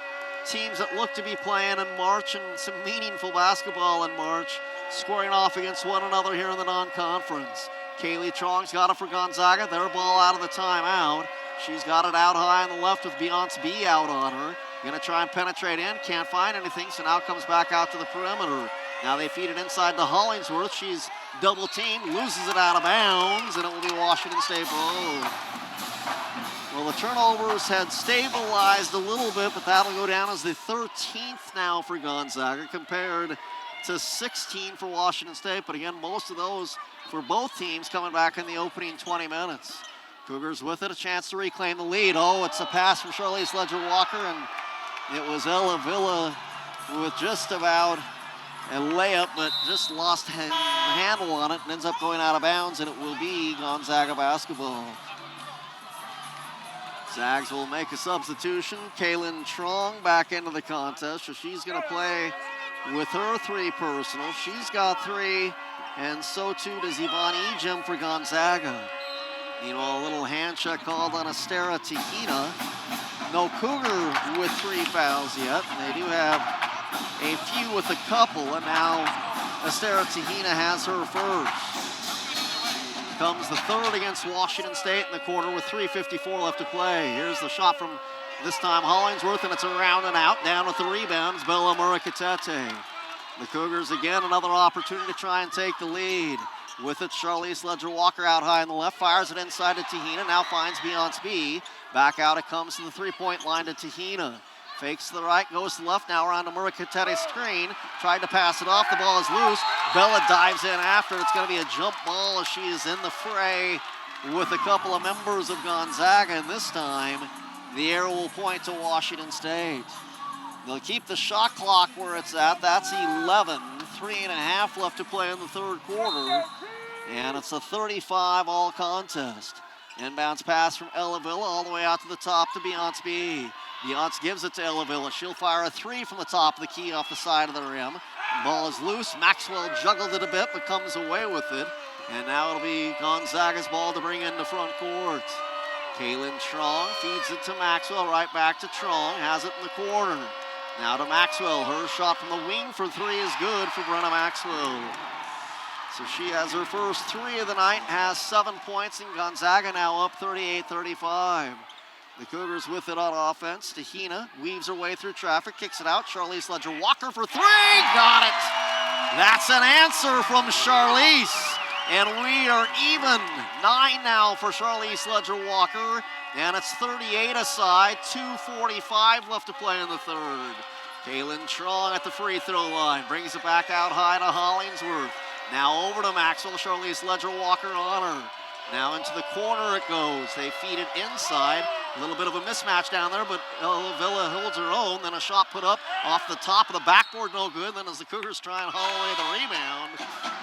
teams that look to be playing in March and some meaningful basketball in March, scoring off against one another here in the non-conference. Kaylee Chong's got it for Gonzaga. Their ball out of the timeout. She's got it out high on the left with Beyonce B out on her. Gonna try and penetrate in, can't find anything, so now comes back out to the perimeter. Now they feed it inside to Hollingsworth. She's double teamed, loses it out of bounds, and it will be Washington State ball. Well, the turnovers had stabilized a little bit, but that'll go down as the 13th now for Gonzaga compared to 16 for Washington State. But again, most of those for both teams coming back in the opening 20 minutes. Cougars with it, a chance to reclaim the lead. Oh, it's a pass from Charlize Ledger-Walker, and it was Ella Villa with just about a layup, but just lost the handle on it and ends up going out of bounds, and it will be Gonzaga basketball. Zags will make a substitution. Kaylin Trong back into the contest, so she's going to play with her 3 personal. She's got 3, and so too does Yvonne Ejim for Gonzaga. You know, a little hand check called on Estera Tejina. No Cougar with 3 fouls yet. They do have a few with a couple, and now Estera Tejina has her first. Comes the 3rd against Washington State in the quarter with 3:54 left to play. Here's the shot from this time Hollingsworth, and it's around and out. Down with the rebounds, Bella Murakatete. The Cougars again, another opportunity to try and take the lead. With it, Charlize Ledger-Walker out high on the left, fires it inside to Tejina, now finds Beyonce B. Back out it comes to the 3-point line to Tejina. Fakes to the right, goes to the left, now around to Murakatete's screen. Tried to pass it off, the ball is loose. Bella dives in after, it's gonna be a jump ball as she is in the fray with a couple of members of Gonzaga, and this time the arrow will point to Washington State. They'll keep the shot clock where it's at, that's 11. 3.5 left to play in the 3rd quarter, and it's a 35 all contest. Inbounds pass from Ella Villa all the way out to the top to Beyonce B. Beyonce gives it to Ella Villa. She'll fire a 3 from the top of the key off the side of the rim. Ball is loose. Maxwell juggled it a bit, but comes away with it. And now it'll be Gonzaga's ball to bring into front court. Kaylin Trong feeds it to Maxwell, right back to Trong, has it in the corner. Now to Maxwell, her shot from the wing for 3 is good for Brenna Maxwell. So she has her first 3 of the night, has 7 points, and Gonzaga now up 38-35. The Cougars with it on offense. Tejina weaves her way through traffic, kicks it out. Charlize Ledger-Walker for 3, got it! That's an answer from Charlize. And we are even. 9 now for Charlize Ledger-Walker. And it's 38 aside, 2:45 left to play in the 3rd. Kaylin Trong at the free throw line, brings it back out high to Hollingsworth. Now over to Maxwell, Charlize Ledger-Walker on her. Now into the corner it goes. They feed it inside. A little bit of a mismatch down there, but Villa holds her own. Then a shot put up off the top of the backboard, no good. Then as the Cougars try and haul away the rebound,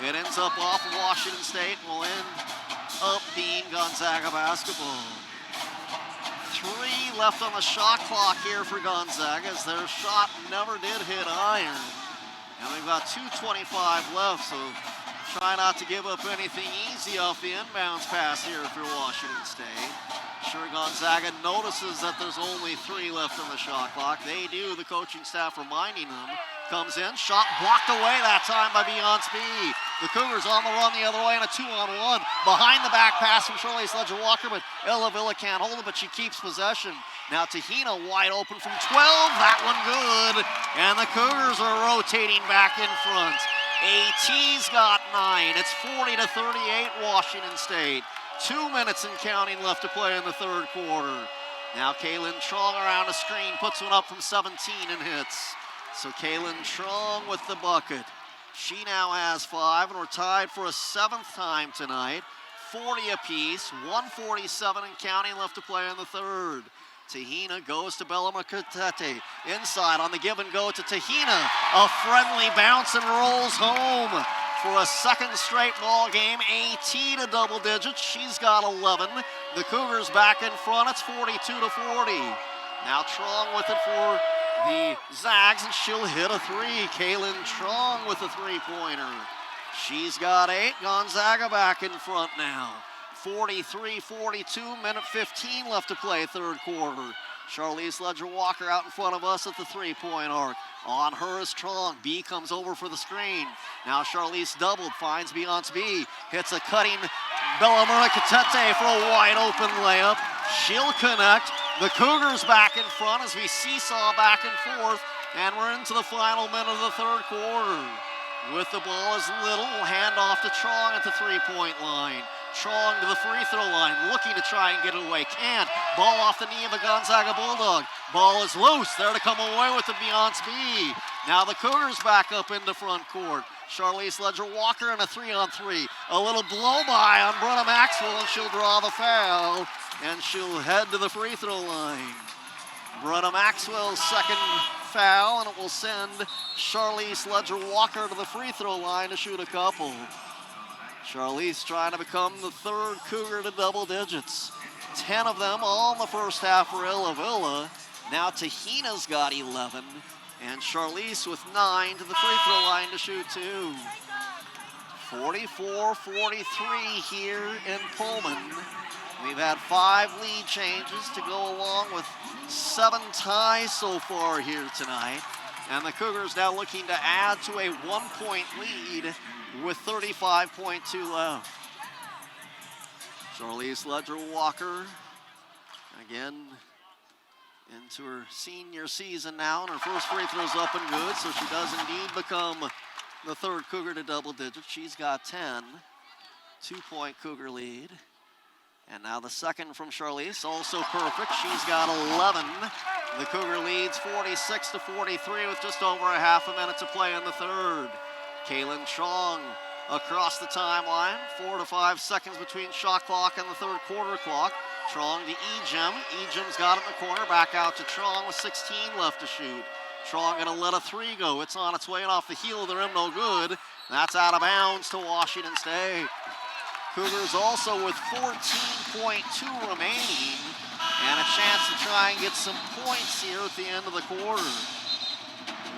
it ends up off of Washington State and will end up being Gonzaga basketball. 3 left on the shot clock here for Gonzaga, as their shot never did hit iron. And we've got 2:25 left, so try not to give up anything easy off the inbounds pass here for Washington State. Sure, Gonzaga notices that there's only 3 left on the shot clock. They do, the coaching staff reminding them. Comes in, shot blocked away that time by Beyonce B. The Cougars on the run the other way in a 2-on-1. Behind the back pass from Charlize Ledger-Walker, but Ella Villa can't hold it, but she keeps possession. Now Tejina wide open from 12, that one good. And the Cougars are rotating back in front. AT's got 9, it's 40-38 Washington State. 2 minutes and counting left to play in the 3rd quarter. Now Kaylin Trong around the screen, puts one up from 17 and hits. So Kaylin Trong with the bucket. She now has 5, and we're tied for a 7th time tonight. 40 apiece, 1:47 and counting left to play in the 3rd. Tejina goes to Bella Murakatete. Inside on the give and go to Tejina. A friendly bounce and rolls home. For a 2nd straight ball game, AT to double digits. She's got 11. The Cougars back in front. It's 42-40. Now Trong with it for the Zags, and she'll hit a 3. Kaylin Trong with a 3-pointer. She's got 8. Gonzaga back in front now. 43-42, minute 15 left to play, 3rd quarter. Charlize Ledger-Walker out in front of us at the three-point arc. On her is Trong. B comes over for the screen. Now Charlize doubled, finds Beyonce B. Hits a cutting Bella Murray-Katete for a wide-open layup. She'll connect. The Cougars back in front as we seesaw back and forth. And we're into the final minute of the third quarter. With the ball is Little, hand off to Trong at the three-point line. Trong to the free throw line, looking to try and get it away. Can't. Ball off the knee of a Gonzaga Bulldog. Ball is loose. There to come away with the Beyonce B. Now the Cougars back up into front court. Charlize Ledger-Walker in a 3-on-3. A little blow-by on Brenna Maxwell, and she'll draw the foul. And she'll head to the free throw line. Brenna Maxwell's second foul, and it will send Charlize Ledger-Walker to the free throw line to shoot a couple. Charlize trying to become the third Cougar to double digits. 10 of them all in the first half for Villa. Now Tahina's got 11, and Charlize with 9 to the free throw line to shoot 2. 44-43 here in Pullman. We've had 5 lead changes to go along with 7 ties so far here tonight. And the Cougars now looking to add to a 1-point lead with 35.2 left. Charlize Ledger-Walker, again, into her senior season now, and her first free throw's up and good, so she does indeed become the third Cougar to double digits. She's got 10, 2-point Cougar lead. And now the second from Charlize, also perfect. She's got 11. The Cougar leads 46-43 with just over a half a minute to play in the third. Kaylin Trong across the timeline. 4 to 5 seconds between shot clock and the third quarter clock. Trong to Ejim. Ejim's got it in the corner. Back out to Trong with 16 left to shoot. Trong gonna let a 3 go. It's on its way and off the heel of the rim, no good. That's out of bounds to Washington State. Cougars also with 14.2 remaining and a chance to try and get some points here at the end of the quarter.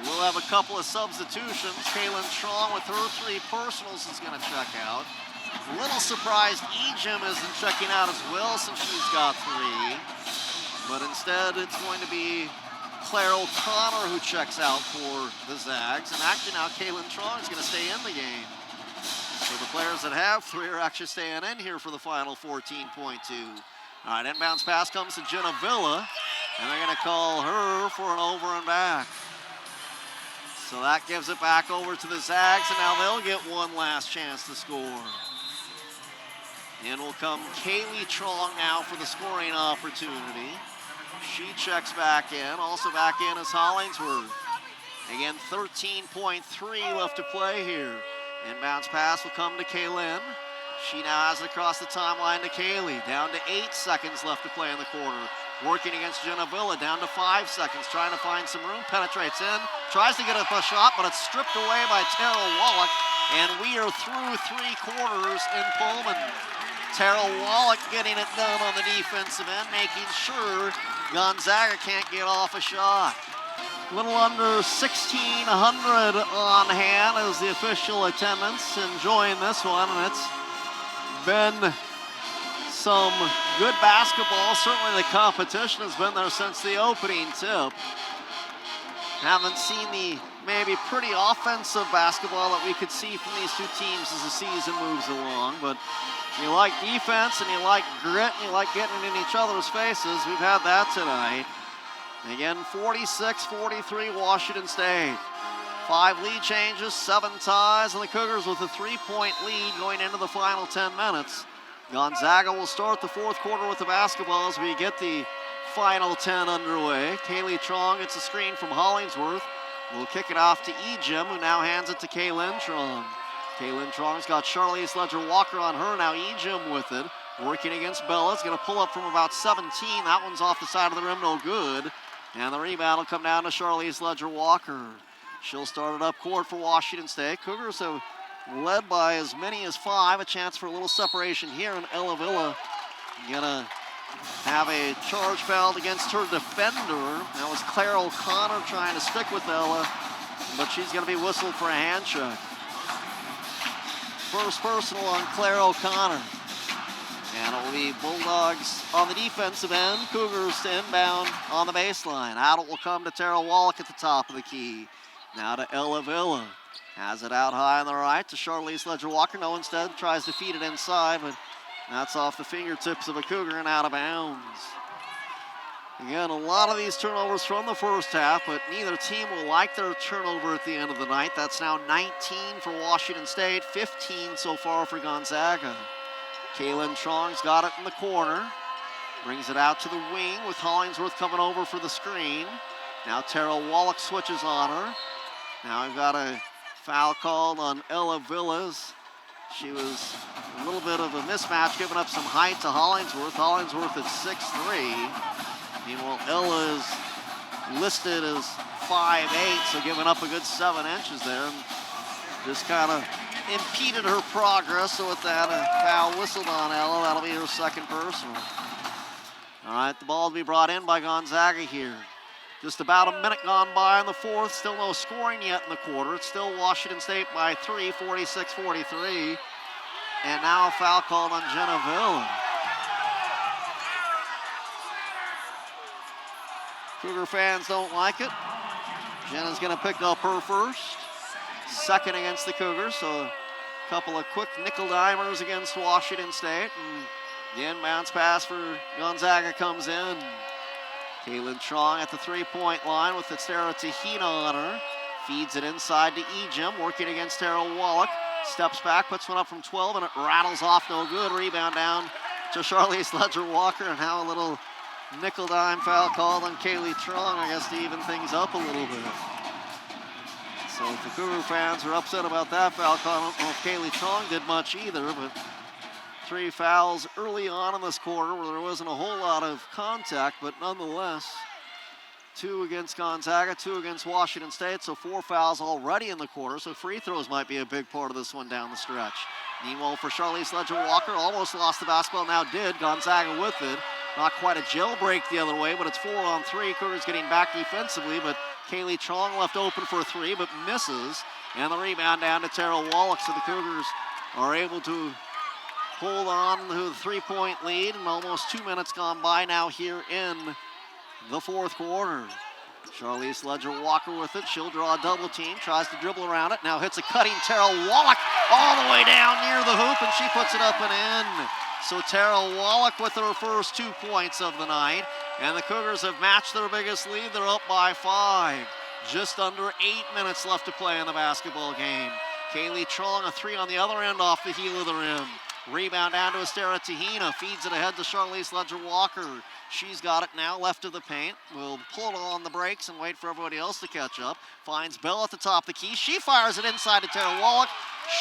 We'll have a couple of substitutions. Kaylin Trong with her 3 personals is going to check out. A little surprised Ejim isn't checking out as well since she's got 3. But instead it's going to be Claire O'Connor who checks out for the Zags. And actually now Kaylin Trong is going to stay in the game. So the players that have 3 are actually staying in here for the final 14.2. All right, inbounds pass comes to Jenna Villa, and they're going to call her for an over and back. So that gives it back over to the Zags, and now they'll get one last chance to score. In will come Kaylee Trong now for the scoring opportunity. She checks back in. Also back in is Hollingsworth. Again, 13.3 left to play here. Inbounds pass will come to Kaylin. She now has it across the timeline to Kaylee. Down to 8 seconds left to play in the quarter. Working against Jenna Villa, down to 5 seconds. Trying to find some room, penetrates in. Tries to get up a shot, but it's stripped away by Terrell Wallach. And we are through 3 quarters in Pullman. Terrell Wallach getting it done on the defensive end, making sure Gonzaga can't get off a shot. A little under 1,600 on hand is the official attendance, enjoying this one, and it's been some good basketball. Certainly the competition has been there since the opening tip. Haven't seen the maybe pretty offensive basketball that we could see from these 2 teams as the season moves along, but you like defense and you like grit and you like getting in each other's faces. We've had that tonight. Again, 46-43 Washington State. 5 lead changes, 7 ties, and the Cougars with a 3-point lead going into the final 10 minutes. Gonzaga will start the fourth quarter with the basketball as we get the final 10 underway. Kaylee Trong gets a screen from Hollingsworth. We'll kick it off to Ejim, who now hands it to Kaylin Trong. Kaylin Trong's got Charlize Ledger-Walker on her, now Ejim with it. Working against Bella, it's gonna pull up from about 17. That one's off the side of the rim, no good. And the rebound will come down to Charlize Ledger-Walker. She'll start it up court for Washington State. Cougars have led by as many as 5. A chance for a little separation here, and Ella Villa gonna have a charge fouled against her defender. That was Claire O'Connor trying to stick with Ella, but she's gonna be whistled for a hand check. First personal on Claire O'Connor. And it will be Bulldogs on the defensive end. Cougars to inbound on the baseline. Out it will come to Tara Wallach at the top of the key. Now to Ella Villa. Has it out high on the right to Charlize Ledger-Walker. No, instead tries to feed it inside, but that's off the fingertips of a Cougar and out of bounds. Again, a lot of these turnovers from the first half, but neither team will like their turnover at the end of the night. That's now 19 for Washington State, 15 so far for Gonzaga. Kaylin Chong's got it in the corner. Brings it out to the wing with Hollingsworth coming over for the screen. Now Tara Wallach switches on her. Now we've got a foul called on Ella Villas. She was a little bit of a mismatch, giving up some height to Hollingsworth. Hollingsworth at 6'3". Meanwhile, Ella is listed as 5'8", so giving up a good 7 inches there. And just kind of impeded her progress, so with that, a foul whistled on Ella. That'll be her second personal. All right, the ball to be brought in by Gonzaga here. Just about a minute gone by in the fourth. Still no scoring yet in the quarter. It's still Washington State by 3, 46-43. And now a foul called on Jenna Villa. Cougar fans don't like it. Jenna's going to pick up her first. Second against the Cougars, so a couple of quick nickel-dimers against Washington State. And the inbounds pass for Gonzaga comes in. Kaylin Chong at the three-point line with Estera Tahina on her. Feeds it inside to Ejim, working against Tara Wallach. Steps back, puts one up from 12, and it rattles off no good. Rebound down to Charlize Ledger-Walker, and now a little nickel-dime foul called on Kaylee Trong, I guess, to even things up a little bit. So if the Cougar fans are upset about that foul call, I don't know if Kaylee Trong did much either, but 3 fouls early on in this quarter where there wasn't a whole lot of contact, but nonetheless, 2 against Gonzaga, 2 against Washington State, so 4 fouls already in the quarter, so free throws might be a big part of this one down the stretch. Meanwhile, for Charlize Ledger-Walker, almost lost the basketball, now did. Gonzaga with it. Not quite a jailbreak the other way, but it's 4 on 3. Cougars getting back defensively, but Kaylee Chong left open for 3, but misses. And the rebound down to Tara Wallach, so the Cougars are able to hold on to the 3-point lead, and almost 2 minutes gone by now here in the fourth quarter. Charlize Ledger-Walker with it. She'll draw a double team, tries to dribble around it. Now hits a cutting Tara Wallach all the way down near the hoop, and she puts it up and in. So Tara Wallach with her first 2 points of the night, and the Cougars have matched their biggest lead. They're up by 5. Just under 8 minutes left to play in the basketball game. Kaylee Chong, a 3 on the other end off the heel of the rim. Rebound down to Estera Tahina, feeds it ahead to Charlize Ledger-Walker. She's got it now, left of the paint. Will pull it on the brakes and wait for everybody else to catch up. Finds Bell at the top of the key. She fires it inside to Tara Wallach.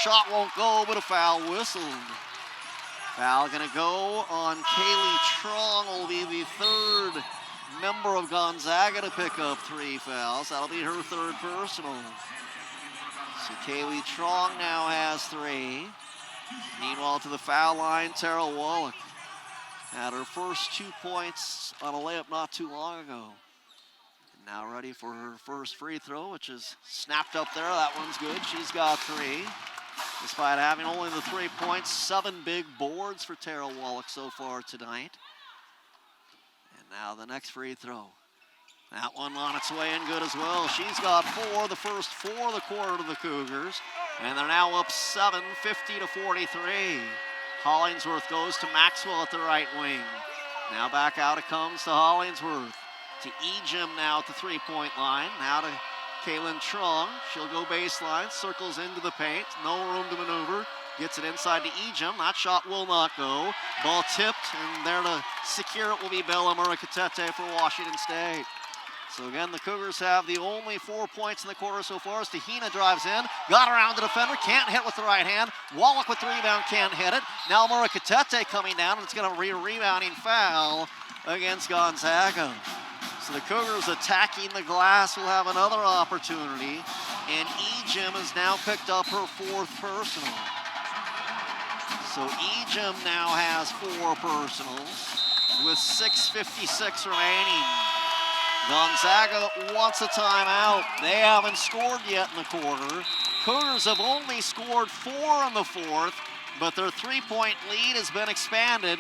Shot won't go, but a foul whistled. Foul gonna go on Kaylee Trong. Will be the 3rd member of Gonzaga to pick up 3 fouls. That'll be her 3rd personal. So Kaylee Trong now has 3. Meanwhile, to the foul line, Tara Wallach had her first 2 points on a layup not too long ago. And now ready for her first free throw, which is snapped up there. That one's good. She's got 3. Despite having only the 3 points, 7 big boards for Tara Wallach so far tonight. And now the next free throw. That one on its way in good as well. She's got 4, the first 4 of the quarter to the Cougars. And they're now up 7, 50-43. Hollingsworth goes to Maxwell at the right wing. Now back out it comes to Hollingsworth. To Ejim now at the 3-point line. Now to Kaylin Trong. She'll go baseline, circles into the paint. No room to maneuver. Gets it inside to Ejim. That shot will not go. Ball tipped, and there to secure it will be Bella Murukatete for Washington State. So again, the Cougars have the only 4 points in the quarter so far as Tahina drives in. Got around the defender, can't hit with the right hand. Wallach with the rebound, can't hit it. Now Murukatete coming down, and it's going to be a rebounding foul against Gonzaga. So the Cougars attacking the glass will have another opportunity, and Ejim has now picked up her 4th personal. So Ejim now has 4 personals with 6:56 remaining. Gonzaga wants a timeout. They haven't scored yet in the quarter. Cougars have only scored 4 in the 4th. but their three-point lead has been expanded,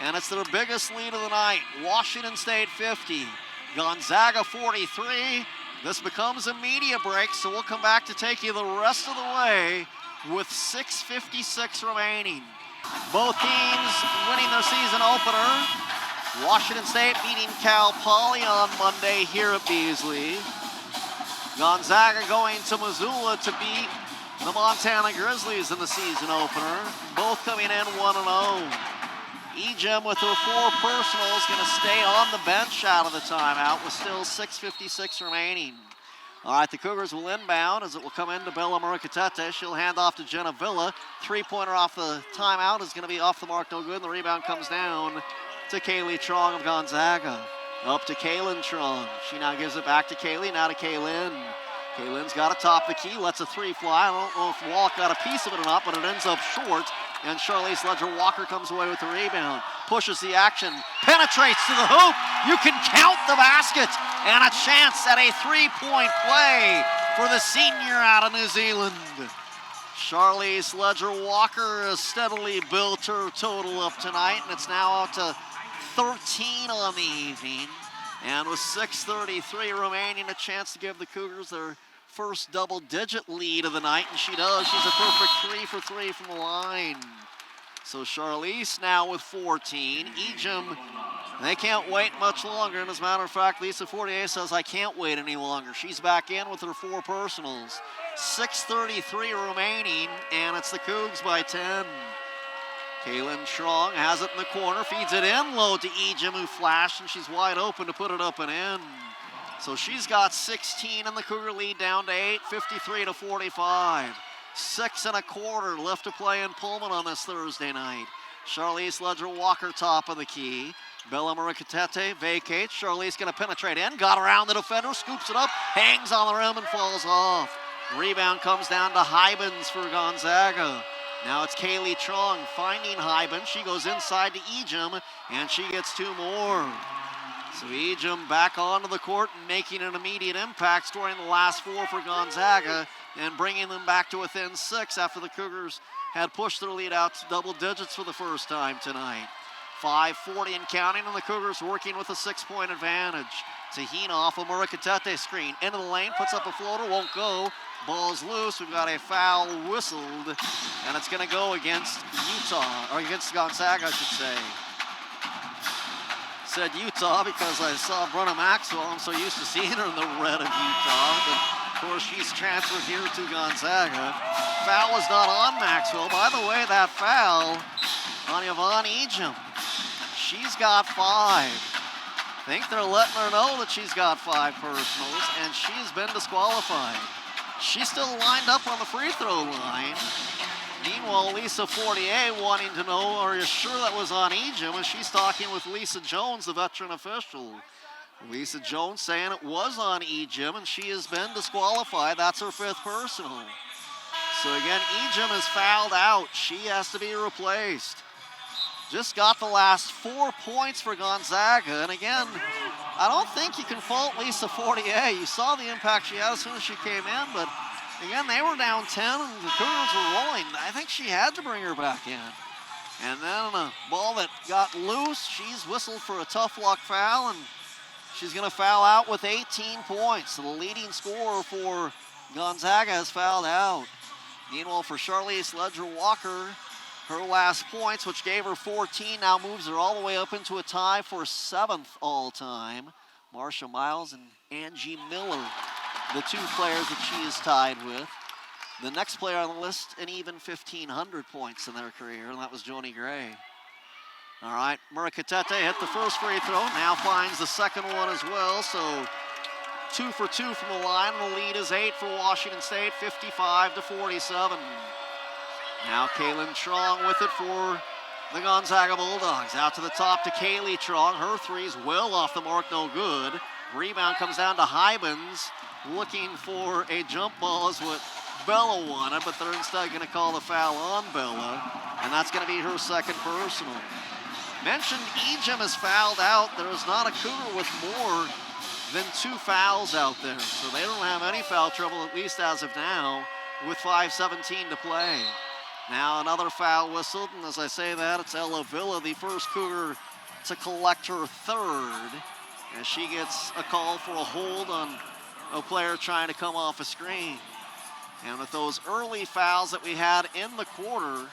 and it's their biggest lead of the night. Washington State 50, Gonzaga 43. This becomes a media break, so we'll come back to take you the rest of the way with 6:56 remaining. Both teams winning their season opener. Washington State beating Cal Poly on Monday here at Beasley. Gonzaga going to Missoula to beat the Montana Grizzlies in the season opener. Both coming in 1-0. Ejim with her 4 personals going to stay on the bench out of the timeout with still 6:56 remaining. All right, the Cougars will inbound as it will come into Bella Murukatete. She'll hand off to Jenna Villa. Three-pointer off the timeout is going to be off the mark, no good. And the rebound comes down to Kaylee Trong of Gonzaga. Up to Kaylin Trong. She now gives it back to Kaylee, now to Kaylin. Kaylin's got to top the key, lets a 3 fly. I don't know if Walk got a piece of it or not, but it ends up short. And Charlize Ledger-Walker comes away with the rebound. Pushes the action, penetrates to the hoop. You can count the basket. And a chance at a 3-point play for the senior out of New Zealand. Charlize Ledger-Walker has steadily built her total up tonight, and it's now out to 13 on the evening. And with 6:33 remaining, a chance to give the Cougars their first double-digit lead of the night, and she does. She's a perfect 3 for 3 from the line. So Charlize now with 14. Ejim, they can't wait much longer. And as a matter of fact, Lisa Fortier says, I can't wait any longer. She's back in with her 4 personals. 6:33 remaining, and it's the Cougs by 10. Kaylin Trong has it in the corner, feeds it in low to Ejim, who flashed, and she's wide open to put it up and in. So she's got 16, and the Cougar lead down to 8, 53-45. 6 1/4 left to play in Pullman on this Thursday night. Charlize Ledger-Walker top of the key. Bella Murukatete vacates. Charlize going to penetrate in. Got around the defender, scoops it up, hangs on the rim and falls off. Rebound comes down to Hybens for Gonzaga. Now it's Kaylee Trong finding Hybens. She goes inside to Ejim, and she gets 2 more. So Ejim back onto the court and making an immediate impact, scoring the last 4 for Gonzaga and bringing them back to within 6 after the Cougars had pushed their lead out to double digits for the first time tonight. 5:40 and counting, and the Cougars working with a 6-point advantage. Tahina off a Murukatete screen. Into the lane, puts up a floater, won't go. Ball's loose, we've got a foul whistled, and it's gonna go against Utah, or against Gonzaga, I should say. Said Utah because I saw Brenna Maxwell. I'm so used to seeing her in the red of Utah, but of course she's transferred here to Gonzaga. Foul was not on Maxwell. By the way, that foul on Yvonne Ejim. She's got 5. I think they're letting her know that she's got 5 personals, and she's been disqualified. She's still lined up on the free throw line. Meanwhile, Lisa Fortier wanting to know, are you sure that was on Ejim? And she's talking with Lisa Jones, the veteran official. Lisa Jones saying it was on Ejim, and she has been disqualified. That's her 5th personal. So again, Ejim is fouled out. She has to be replaced. Just got the last 4 points for Gonzaga. And again, I don't think you can fault Lisa Fortier. You saw the impact she had as soon as she came in, but again, they were down 10 and the Cougars were rolling. I think she had to bring her back in. And then a ball that got loose, she's whistled for a tough luck foul, and she's gonna foul out with 18 points. So the leading scorer for Gonzaga has fouled out. Meanwhile, for Charlize Ledger-Walker, her last points, which gave her 14, now moves her all the way up into a tie for 7th all-time. Marcia Miles and Angie Miller, the 2 players that she is tied with. The next player on the list, an even 1,500 points in their career, and that was Joni Gray. All right, Murukatete hit the first free throw, now finds the second one as well, so 2 for 2 from the line, and the lead is 8 for Washington State, 55-47. Now Kaylin Trong with it for the Gonzaga Bulldogs. Out to the top to Kaylee Trong. Her 3's well off the mark, no good. Rebound comes down to Hybens, looking for a jump ball is what Bella wanted, but they're instead going to call the foul on Bella, and that's going to be her 2nd personal. Mentioned Ejim is fouled out. There is not a Cougar with more than 2 fouls out there, so they don't have any foul trouble, at least as of now, with 5:17 to play. Now another foul whistled, and as I say that, it's Ella Villa, the first Cougar to collect her third, as she gets a call for a hold on a player trying to come off a screen. And with those early fouls that we had in the quarter,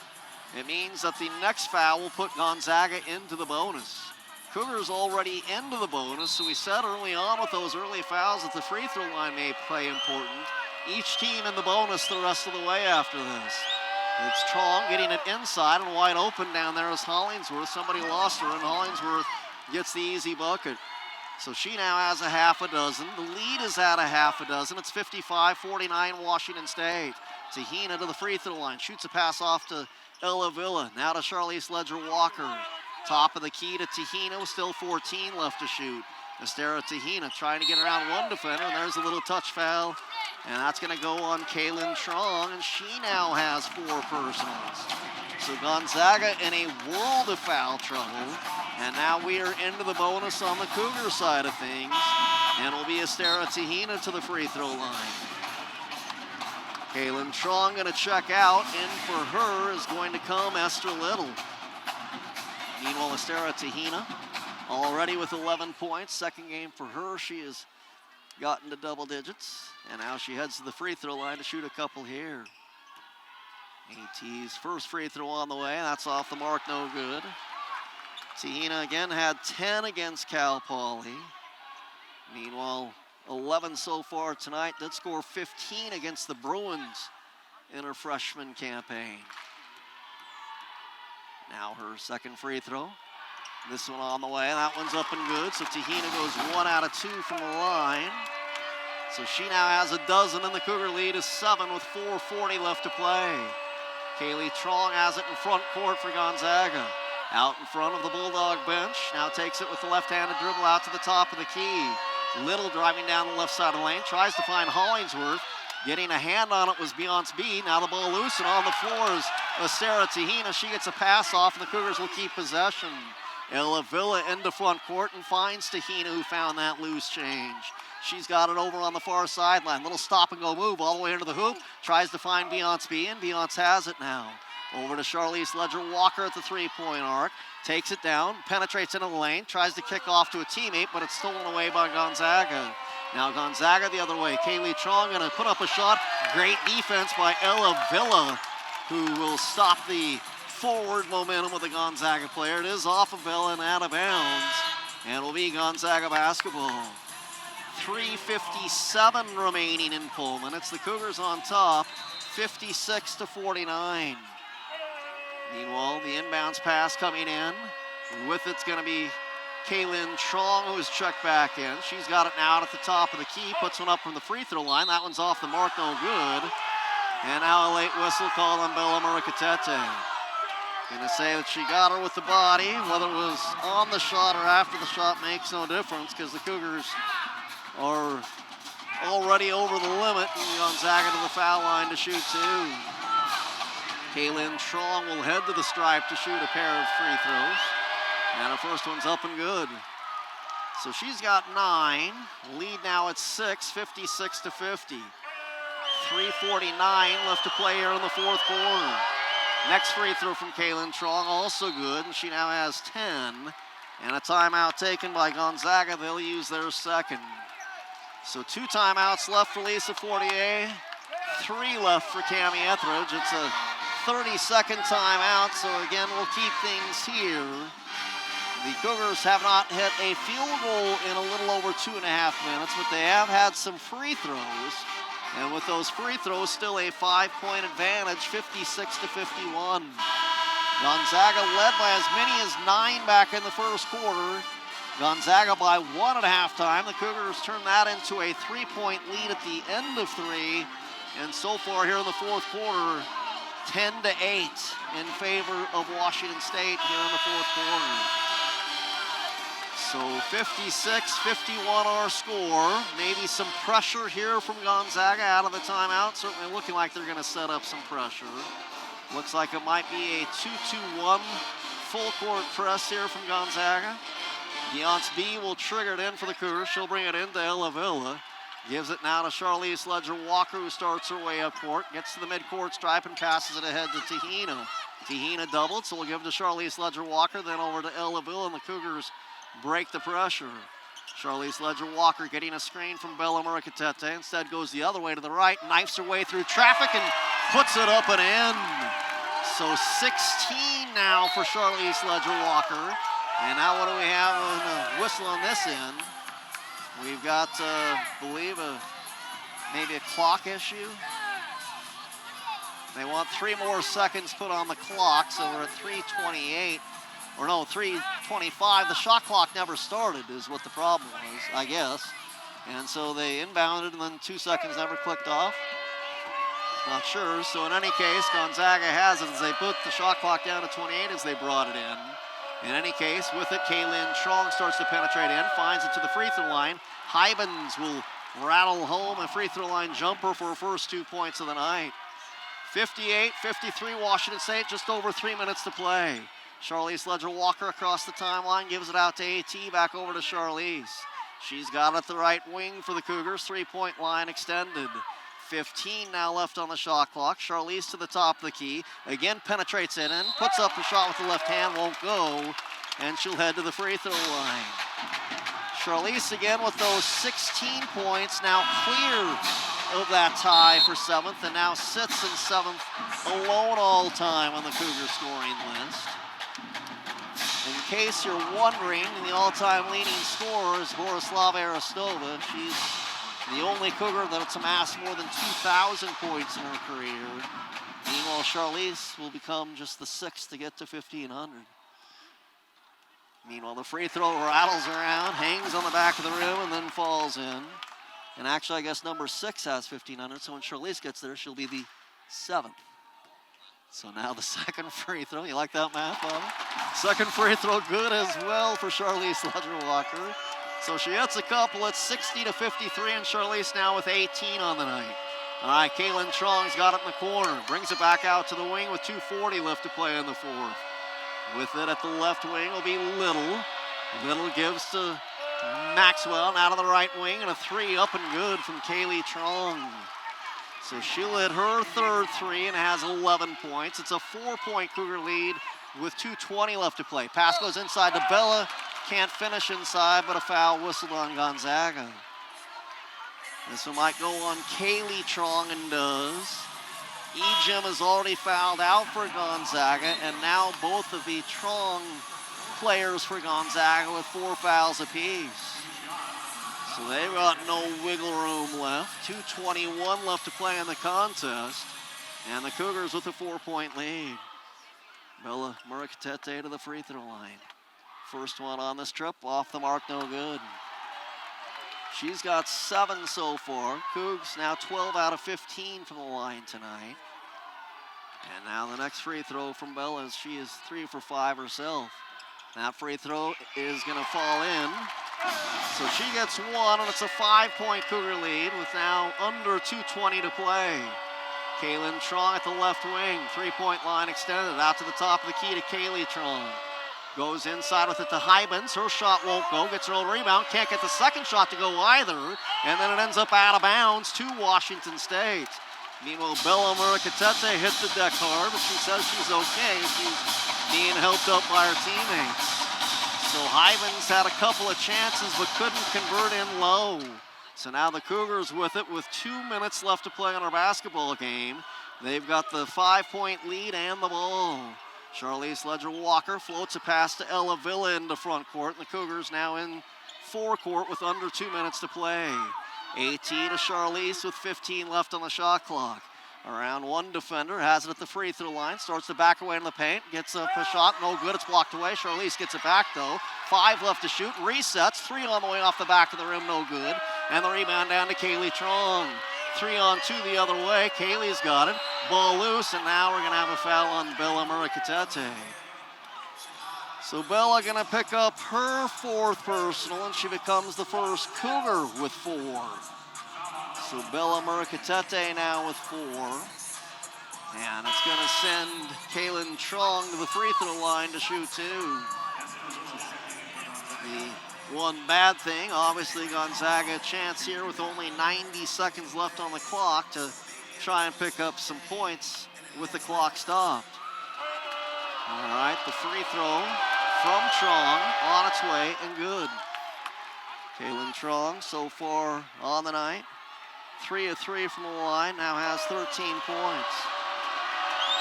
it means that the next foul will put Gonzaga into the bonus. Cougars already into the bonus, so we said early on with those early fouls that the free throw line may play important. Each team in the bonus the rest of the way after this. It's Trong getting it inside and wide open down there is Hollingsworth. Somebody lost her, and Hollingsworth gets the easy bucket. So she now has a half a dozen. The lead is at a half a dozen. It's 55-49 Washington State. Tahina to the free throw line. Shoots a pass off to Ella Villa. Now to Charlize Ledger-Walker. Top of the key to Tahina with still 14 left to shoot. Estera Tahina trying to get around one defender, and there's a little touch foul. And that's going to go on Kaylin Trong, and she now has 4 personals. So Gonzaga in a world of foul trouble. And now we are into the bonus on the Cougar side of things. And it'll be Estera Tahina to the free throw line. Kaylin Trong going to check out. In for her is going to come Esther Little. Meanwhile, Estera Tahina already with 11 points. Second game for her. She has gotten to double digits. And now she heads to the free throw line to shoot a couple here. AT's first free throw on the way. That's off the mark, no good. Tahina again had 10 against Cal Poly. Meanwhile, 11 so far tonight. Did score 15 against the Bruins in her freshman campaign. Now her second free throw. This one on the way. That one's up and good. So Tahina goes 1 out of 2 from the line. So she now has a dozen, and the Cougar lead is 7 with 4:40 left to play. Kaylee Trong has it in front court for Gonzaga. Out in front of the Bulldog bench. Now takes it with the left-handed dribble out to the top of the key. Little driving down the left side of the lane. Tries to find Hollingsworth. Getting a hand on it was Beyonce. Now the ball loose, and on the floor is Estera Tahina. She gets a pass off, and the Cougars will keep possession. Ella Villa into front court and finds Tahina, who found that loose change. She's got it over on the far sideline. Little stop-and-go move all the way into the hoop. Tries to find Beyonce, and Beyonce has it now. Over to Charlize Ledger-Walker at the three-point arc. Takes it down, penetrates into the lane, tries to kick off to a teammate, but it's stolen away by Gonzaga. Now Gonzaga the other way. Kaylee Trong going to put up a shot. Great defense by Ella Villa, who will stop the forward momentum of the Gonzaga player. It is off of Villa and out of bounds, and will be Gonzaga basketball. 3:57 remaining in Pullman. It's the Cougars on top, 56-49. Meanwhile, the inbounds pass coming in. With it's going to be Kaylin Trong, who is checked back in. She's got it now at the top of the key, puts one up from the free throw line. That one's off the mark, no good. And now a late whistle called on Bella Muricatete. Gonna say that she got her with the body. Whether it was on the shot or after the shot makes no difference, because the Cougars are already over the limit, and Gonzaga to the foul line to shoot 2. Kaylin Trong will head to the stripe to shoot a pair of free throws. And her first one's up and good. So she's got 9. Lead now at 6, 56-50. 3:49 left to play here in the fourth quarter. Next free throw from Kaylin Trong, also good, and she now has 10. And a timeout taken by Gonzaga. They'll use their second. So 2 timeouts left for Lisa Fortier. 3 left for Cammie Etheridge. It's a 30-second timeout, so again, we'll keep things here. The Cougars have not hit a field goal in a little over 2.5 minutes, but they have had some free throws. And with those free throws, still a 5-point advantage, 56-51. Gonzaga led by as many as 9 back in the first quarter. Gonzaga by 1 at halftime. The Cougars turned that into a 3-point lead at the end of 3. And so far here in the fourth quarter, 10-8 in favor of Washington State here in the fourth quarter. So 56-51 our score. Maybe some pressure here from Gonzaga out of the timeout. Certainly looking like they're going to set up some pressure. Looks like it might be a 2-2-1 full court press here from Gonzaga. Beyonce will trigger it in for the Cougars. She'll bring it into Ella Villa. Gives it now to Charlize Ledger-Walker, who starts her way up court. Gets to the midcourt stripe and passes it ahead to Tahina. Tahina doubled, so we'll give it to Charlize Ledger-Walker, then over to Ella Ville, and the Cougars break the pressure. Charlize Ledger-Walker getting a screen from Bella Muricatete. Instead goes the other way to the right, knifes her way through traffic and puts it up and in. So 16 now for Charlize Ledger-Walker. And now what do we have on the whistle on this end? We've got, believe, maybe a clock issue. They want 3 more seconds put on the clock, so we're at 3:28. Or no, 3:25. The shot clock never started is what the problem was, I guess. And so they inbounded and then 2 seconds never clicked off. Not sure. So in any case, Gonzaga has it as they put the shot clock down to 28 as they brought it in. In any case, with it, Kaylin Trong starts to penetrate in, finds it to the free throw line. Hybens will rattle home a free throw line jumper for her first 2 points of the night. 58-53 Washington State, just over 3 minutes to play. Charlize Ledger-Walker across the timeline, gives it out to AT, back over to Charlize. She's got it at the right wing for the Cougars, 3-point line extended. 15 now left on the shot clock. Charlize to the top of the key. Again penetrates in and puts up a shot with the left hand, won't go. And she'll head to the free throw line. Charlize again with those 16 points, now clear of that tie for 7th, and now sits in 7th alone all time on the Cougar scoring list. In case you're wondering, the all-time leading scorer is Borislava Aristova. She's the only Cougar that's amassed more than 2,000 points in her career. Meanwhile, Charlize will become just the 6th to get to 1,500. Meanwhile, the free throw rattles around, hangs on the back of the rim, and then falls in. And actually, I guess number 6 has 1,500, so when Charlize gets there, she'll be the 7th. So now the second free throw. You like that math, Bob? Second free throw good as well for Charlize Ledger-Walker. So she hits a couple at 60-53, and Charlize now with 18 on the night. All right, Kaylin Chong's got it in the corner. Brings it back out to the wing with 2:40 left to play in the fourth. With it at the left wing will be Little. Little gives to Maxwell out of the right wing, and a 3 up and good from Kaylee Trong. So she'll hit her third 3 and has 11 points. It's a 4-point Cougar lead with 2:20 left to play. Pass goes inside to Bella. Can't finish inside, but a foul whistled on Gonzaga. This one might go on Kaylee Trong and does. Ejim has already fouled out for Gonzaga, and now both of the Trong players for Gonzaga with 4 fouls apiece. So they've got no wiggle room left. 2:21 left to play in the contest, and the Cougars with a 4-point lead. Bella Muricatete to the free throw line. First one on this trip, off the mark, no good. She's got 7 so far. Cougs now 12 out of 15 from the line tonight. And now the next free throw from Bella as she is 3 for 5 herself. That free throw is gonna fall in. So she gets 1, and it's a 5-point Cougar lead with now under 2:20 to play. Kaylin Trong at the left wing, 3-point line extended out to the top of the key to Kaylee Trong. Goes inside with it to Hybens. Her shot won't go. Gets her own rebound. Can't get the second shot to go either. And then it ends up out of bounds to Washington State. Meanwhile, Bella Muricatete hit the deck hard, but she says she's okay. She's being helped up by her teammates. So Hybens had a couple of chances, but couldn't convert in low. So now the Cougars with it with 2 minutes left to play on our basketball game. They've got the 5-point lead and the ball. Charlize Ledger-Walker floats a pass to Ella Villa into front court, and the Cougars now in forecourt with under 2 minutes to play. 18 to Charlize with 15 left on the shot clock. Around one defender, has it at the free throw line, starts to back away in the paint, gets up a shot, no good, it's blocked away. Charlize gets it back though. 5 left to shoot, resets, 3 on the way off the back of the rim, no good. And the rebound down to Kaylee Trong. 3 on 2 the other way, Kaylee's got it. Ball loose, and now we're gonna have a foul on Bella Muricatete. So Bella gonna pick up her 4th personal, and she becomes the first Cougar with 4. So Bella Muricatete now with 4. And it's gonna send Kaylin Trong to the free throw line to shoot 2. The One bad thing, obviously Gonzaga a chance here with only 90 seconds left on the clock to try and pick up some points with the clock stopped. All right, the free throw from Trong on its way and good. Kaylin Trong so far on the night, 3 of 3 from the line, now has 13 points.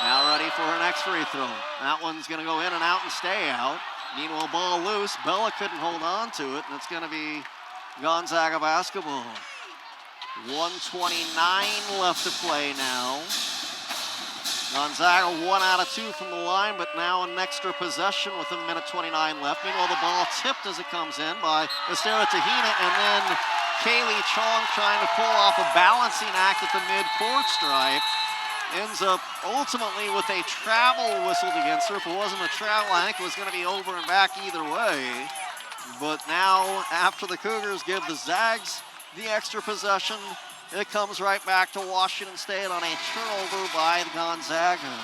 Now ready for her next free throw. That one's gonna go in and out and stay out. Meanwhile, ball loose. Bella couldn't hold on to it, and it's gonna be Gonzaga basketball. 1:29 left to play now. Gonzaga 1 out of 2 from the line, but now an extra possession with 1:29 left. Meanwhile, the ball tipped as it comes in by Estera Tahina, and then Kaylee Chong trying to pull off a balancing act at the mid-court stripe. Ends up ultimately with a travel whistled against her. If it wasn't a travel, I think it was going to be over and back either way. But now, after the Cougars give the Zags the extra possession, it comes right back to Washington State on a turnover by Gonzaga.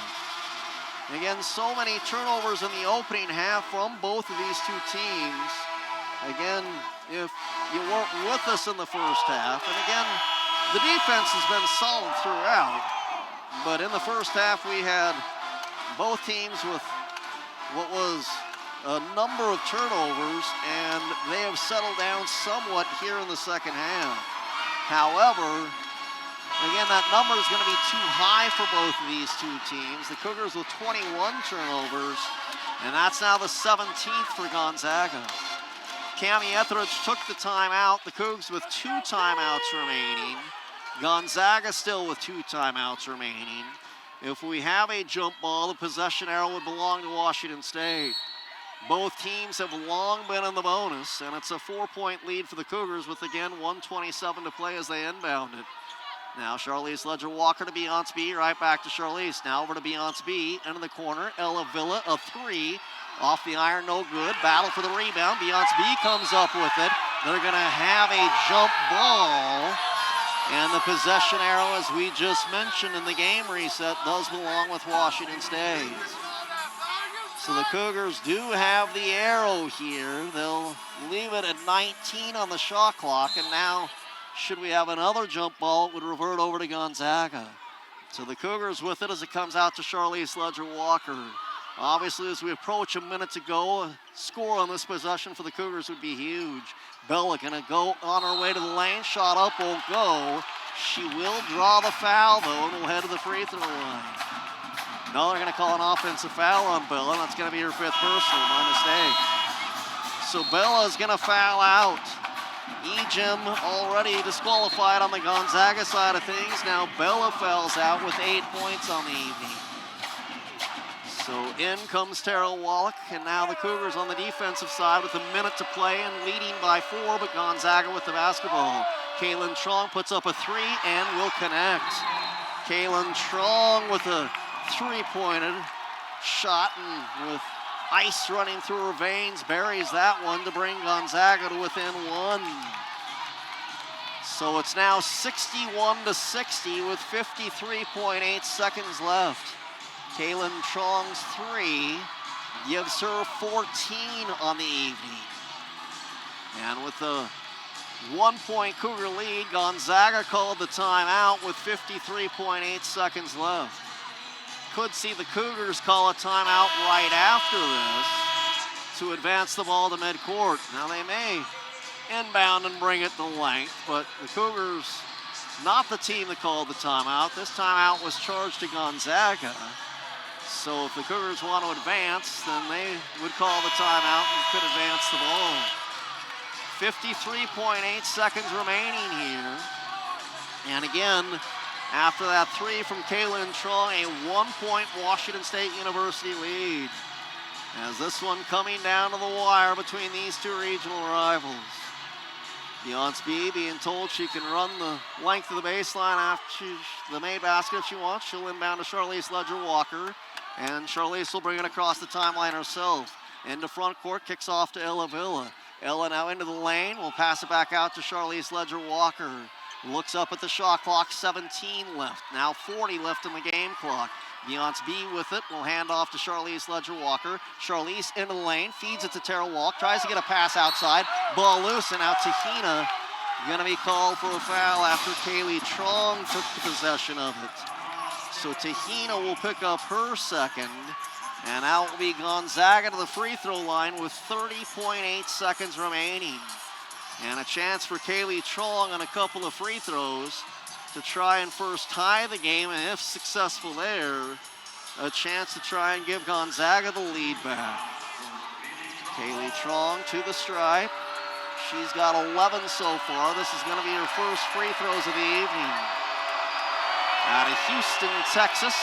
Again, so many turnovers in the opening half from both of these two teams. Again, if you weren't with us in the first half, and again, the defense has been solid throughout. But in the first half, we had both teams with what was a number of turnovers, and they have settled down somewhat here in the second half. However, again, that number is going to be too high for both of these two teams. The Cougars with 21 turnovers, and that's now the 17th for Gonzaga. Cami Etheridge took the timeout. The Cougs with 2 timeouts remaining. Gonzaga still with 2 timeouts remaining. If we have a jump ball, the possession arrow would belong to Washington State. Both teams have long been in the bonus, and it's a 4-point lead for the Cougars with, again, 1:27 to play as they inbound it. Now Charlize Ledger-Walker to Beyonce B, right back to Charlize. Now over to Beyonce B, into the corner. Ella Villa, a 3. Off the iron, no good. Battle for the rebound. Beyonce B comes up with it. They're going to have a jump ball. And the possession arrow, as we just mentioned in the game reset, does belong with Washington State. So the Cougars do have the arrow here. They'll leave it at 19 on the shot clock. And now, should we have another jump ball, it would revert over to Gonzaga. So the Cougars with it as it comes out to Charlize Ledger-Walker. Obviously, as we approach a minute to go, a score on this possession for the Cougars would be huge. Bella gonna go on her way to the lane. Shot up won't go. She will draw the foul, though, and will head to the free throw line. No, they're gonna call an offensive foul on Bella. That's gonna be her 5th personal, my mistake. So Bella's gonna foul out. Ejim already disqualified on the Gonzaga side of things. Now Bella fouls out with 8 points on the evening. So in comes Tara Wallach, and now the Cougars on the defensive side with a minute to play and leading by 4, but Gonzaga with the basketball. Kaylin Trong puts up a 3 and will connect. Kaylin Trong with a 3-pointer shot, and with ice running through her veins, buries that one to bring Gonzaga to within 1. So it's now 61-60 with 53.8 seconds left. Kaylin Chong's 3 gives her 14 on the evening. And with the 1-point Cougar lead, Gonzaga called the timeout with 53.8 seconds left. Could see the Cougars call a timeout right after this to advance the ball to midcourt. Now they may inbound and bring it to length, but the Cougars, not the team that called the timeout. This timeout was charged to Gonzaga. So if the Cougars want to advance, then they would call the timeout and could advance the ball. 53.8 seconds remaining here. And again, after that 3 from Kaylin Trong, a 1-point Washington State University lead. As this one coming down to the wire between these two regional rivals. Beyonce B being told she can run the length of the baseline after the made basket if she wants. She'll inbound to Charlize Ledger-Walker. And Charlize will bring it across the timeline herself. Into front court, kicks off to Ella Villa. Ella now into the lane, will pass it back out to Charlize Ledger-Walker. Looks up at the shot clock, 17 left. Now 40 left in the game clock. Beyonce B with it, will hand off to Charlize Ledger-Walker. Charlize into the lane, feeds it to Tara Walk, tries to get a pass outside. Ball loose, and now Tahina going to be called for a foul after Kaylee Trong took possession of it. So Tahina will pick up her second, and out will be Gonzaga to the free throw line with 30.8 seconds remaining. And a chance for Kaylee Trong on a couple of free throws to try and first tie the game, and if successful there, a chance to try and give Gonzaga the lead back. Kaylee Trong to the stripe. She's got 11 so far. This is going to be her first free throws of the evening. Out of Houston, Texas,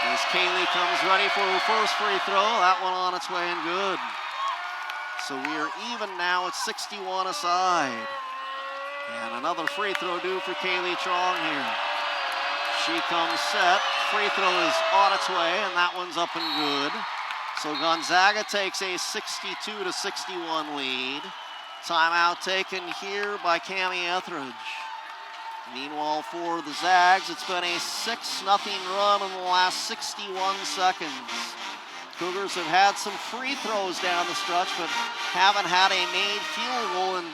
as Kaylee comes ready for her first free throw. That one on its way and good. So we are even now at 61 aside. And another free throw due for Kaylee Trong here. She comes set. Free throw is on its way, and that one's up and good. So Gonzaga takes a 62-61 lead. Timeout taken here by Cami Etheridge. Meanwhile, for the Zags, it's been a 6-0 run in the last 61 seconds. Cougars have had some free throws down the stretch, but haven't had a made field goal in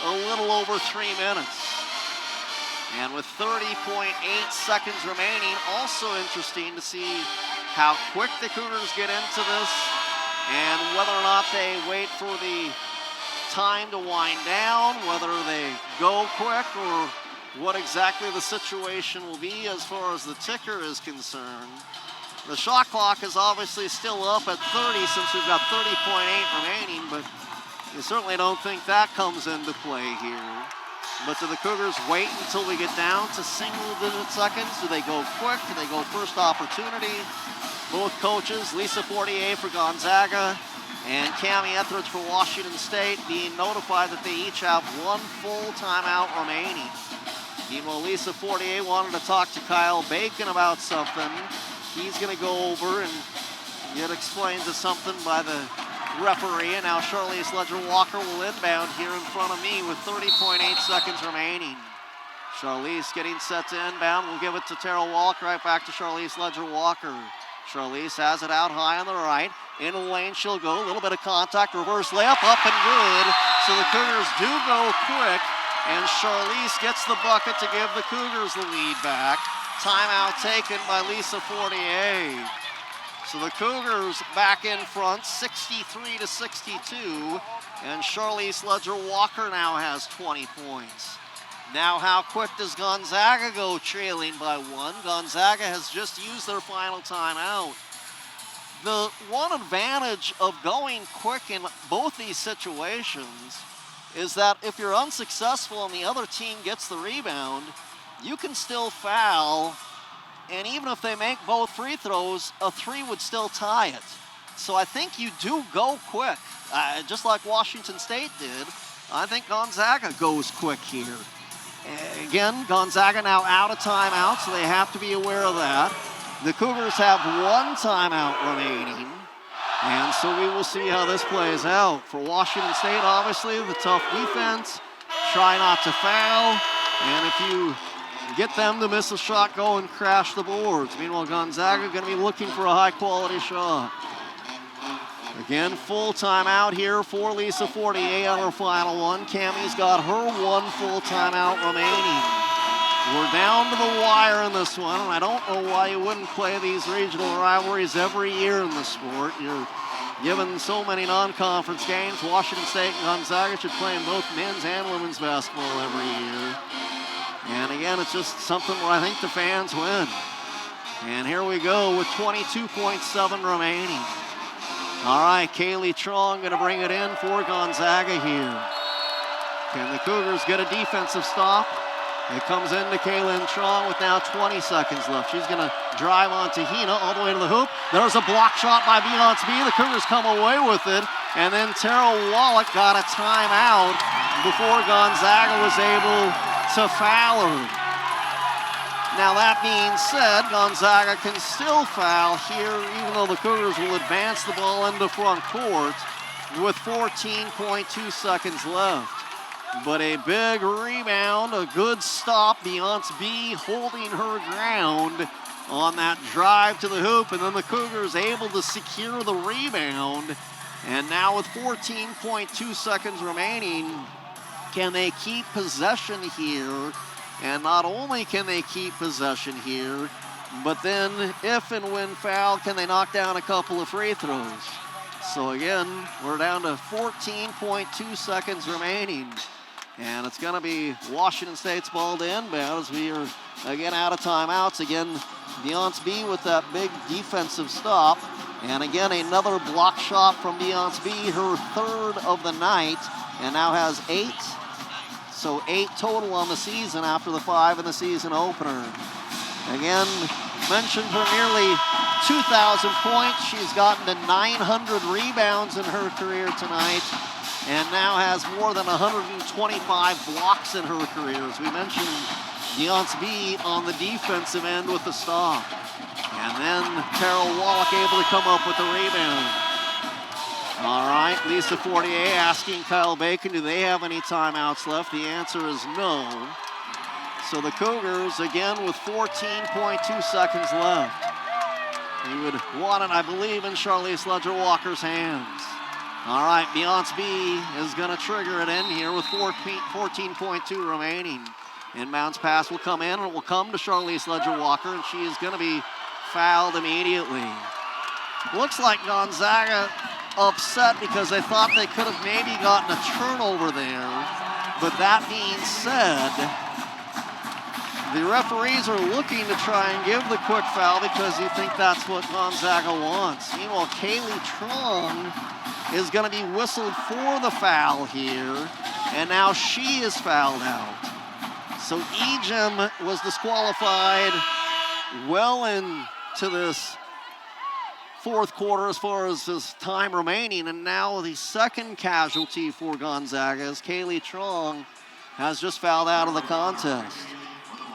a little over 3 minutes. And with 30.8 seconds remaining, also interesting to see how quick the Cougars get into this and whether or not they wait for the time to wind down, whether they go quick, or what exactly the situation will be as far as the ticker is concerned. The shot clock is obviously still up at 30 since we've got 30.8 remaining, but you certainly don't think that comes into play here. But do the Cougars wait until we get down to single-digit seconds? Do they go quick? Do they go first opportunity? Both coaches, Lisa Fortier for Gonzaga and Cami Etheridge for Washington State, being notified that they each have one full timeout remaining. Meanwhile, Lisa Fortier wanted to talk to Kyle Bacon about something. He's going to go over and get explained to something by the referee. And now Charlize Ledger-Walker will inbound here in front of me with 30.8 seconds remaining. Charlize getting set to inbound. We'll give it to Tara Walk, right back to Charlize Ledger-Walker. Charlize has it out high on the right. In the lane she'll go. A little bit of contact. Reverse layup, up and good. So the Cougars do go quick. And Charlize gets the bucket to give the Cougars the lead back. Timeout taken by Lisa Fortier. So the Cougars back in front, 63-62. And Charlize Ledger-Walker now has 20 points. Now how quick does Gonzaga go trailing by one? Gonzaga has just used their final timeout. The one advantage of going quick in both these situations is that if you're unsuccessful and the other team gets the rebound, you can still foul, and even if they make both free throws, a three would still tie it. So I think you do go quick, just like Washington State did. I think Gonzaga goes quick here. Again, Gonzaga now out of timeout, so they have to be aware of that. The Cougars have one timeout remaining. And so we will see how this plays out. For Washington State, obviously, the tough defense. Try not to foul. And if you get them to miss a shot, go and crash the boards. Meanwhile, Gonzaga going to be looking for a high-quality shot. Again, full timeout here for Lisa Fortier on her final one. Cami's got her one full timeout remaining. We're down to the wire in this one, and I don't know why you wouldn't play these regional rivalries every year in the sport. You're given so many non-conference games. Washington State and Gonzaga should play in both men's and women's basketball every year. And again, it's just something where I think the fans win. And here we go with 22.7 remaining. All right, Kaylee Trong going to bring it in for Gonzaga here. Can the Cougars get a defensive stop? It comes into Kaylin Trong with now 20 seconds left. She's going to drive on Tahina all the way to the hoop. There's a block shot by Beyonce B. The Cougars come away with it. And then Terrell Wallach got a timeout before Gonzaga was able to foul her. Now that being said, Gonzaga can still foul here, even though the Cougars will advance the ball into front court with 14.2 seconds left. But a big rebound, a good stop. Beyonce B holding her ground on that drive to the hoop, and then the Cougars able to secure the rebound. And now with 14.2 seconds remaining, can they keep possession here? And not only can they keep possession here, but then if and when fouled, can they knock down a couple of free throws? So again, we're down to 14.2 seconds remaining. And it's going to be Washington State's ball to inbound as we are again out of timeouts. Again, WSU with that big defensive stop. And again, another block shot from WSU, her third of the night, and now has 8. So 8 total on the season after the 5 in the season opener. Again, mentioned her nearly 2,000 points. She's gotten to 900 rebounds in her career tonight, and now has more than 125 blocks in her career. As we mentioned, WSU on the defensive end with the stop. And then Terrell Wallach able to come up with the rebound. All right, Lisa Fortier asking Kyle Bacon, do they have any timeouts left? The answer is no. So the Cougars, again, with 14.2 seconds left. He would want it, I believe, in Charlize Ledger-Walker's hands. All right, WSU is going to trigger it in here with 14.2 remaining. Inbounds pass will come in, and it will come to Charlize Ledger-Walker, and she is going to be fouled immediately. Looks like Gonzaga upset because they thought they could have maybe gotten a turnover there. But that being said, the referees are looking to try and give the quick foul because you think that's what Gonzaga wants. Meanwhile, Kaylee Trong is going to be whistled for the foul here, and now she is fouled out. So Ejim was disqualified well into this fourth quarter as far as his time remaining, and now the second casualty for Gonzaga as Kaylee Trong has just fouled out of the contest.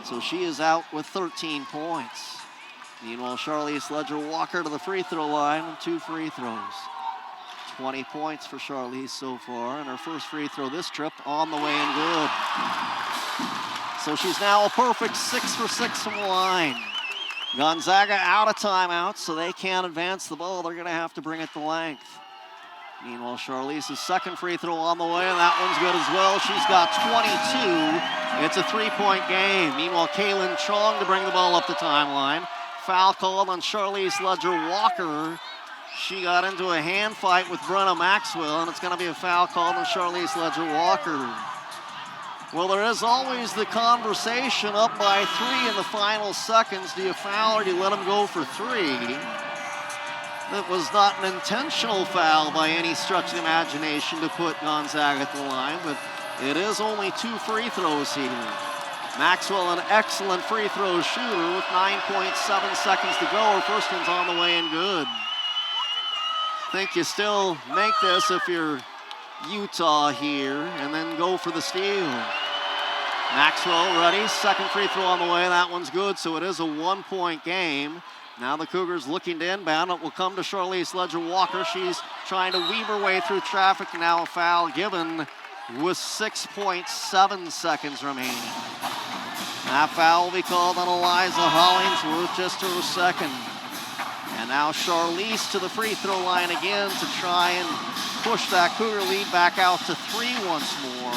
So she is out with 13 points. Meanwhile, Charlize Ledger-Walker to the free throw line with 2 free throws. 20 points for Charlize so far, and her first free throw this trip on the way and good. So she's now a perfect 6 for 6 from the line. Gonzaga out of timeouts, so they can't advance the ball. They're going to have to bring it to length. Meanwhile, Charlize's second free throw on the way, and that one's good as well. She's got 22. It's a 3-point game. Meanwhile, Kaylin Chong to bring the ball up the timeline. Foul called on Charlize Ledger-Walker. She got into a hand fight with Brenna Maxwell, and it's going to be a foul called on Charlize Ledger-Walker. Well, there is always the conversation up by 3 in the final seconds. Do you foul or do you let them go for 3? That was not an intentional foul by any stretch of the imagination to put Gonzaga at the line, but it is only 2 free throws here. Maxwell, an excellent free throw shooter with 9.7 seconds to go. Her first one's on the way and good. I think you still make this if you're Utah here and then go for the steal. Maxwell ready, second free throw on the way, that one's good, so it is a 1-point game. Now the Cougars looking to inbound. It will come to Charlize Ledger-Walker. She's trying to weave her way through traffic. Now a foul given with 6.7 seconds remaining. That foul will be called on Eliza Hollingsworth, just her second. And now Charlize to the free throw line again to try and push that Cougar lead back out to 3 once more.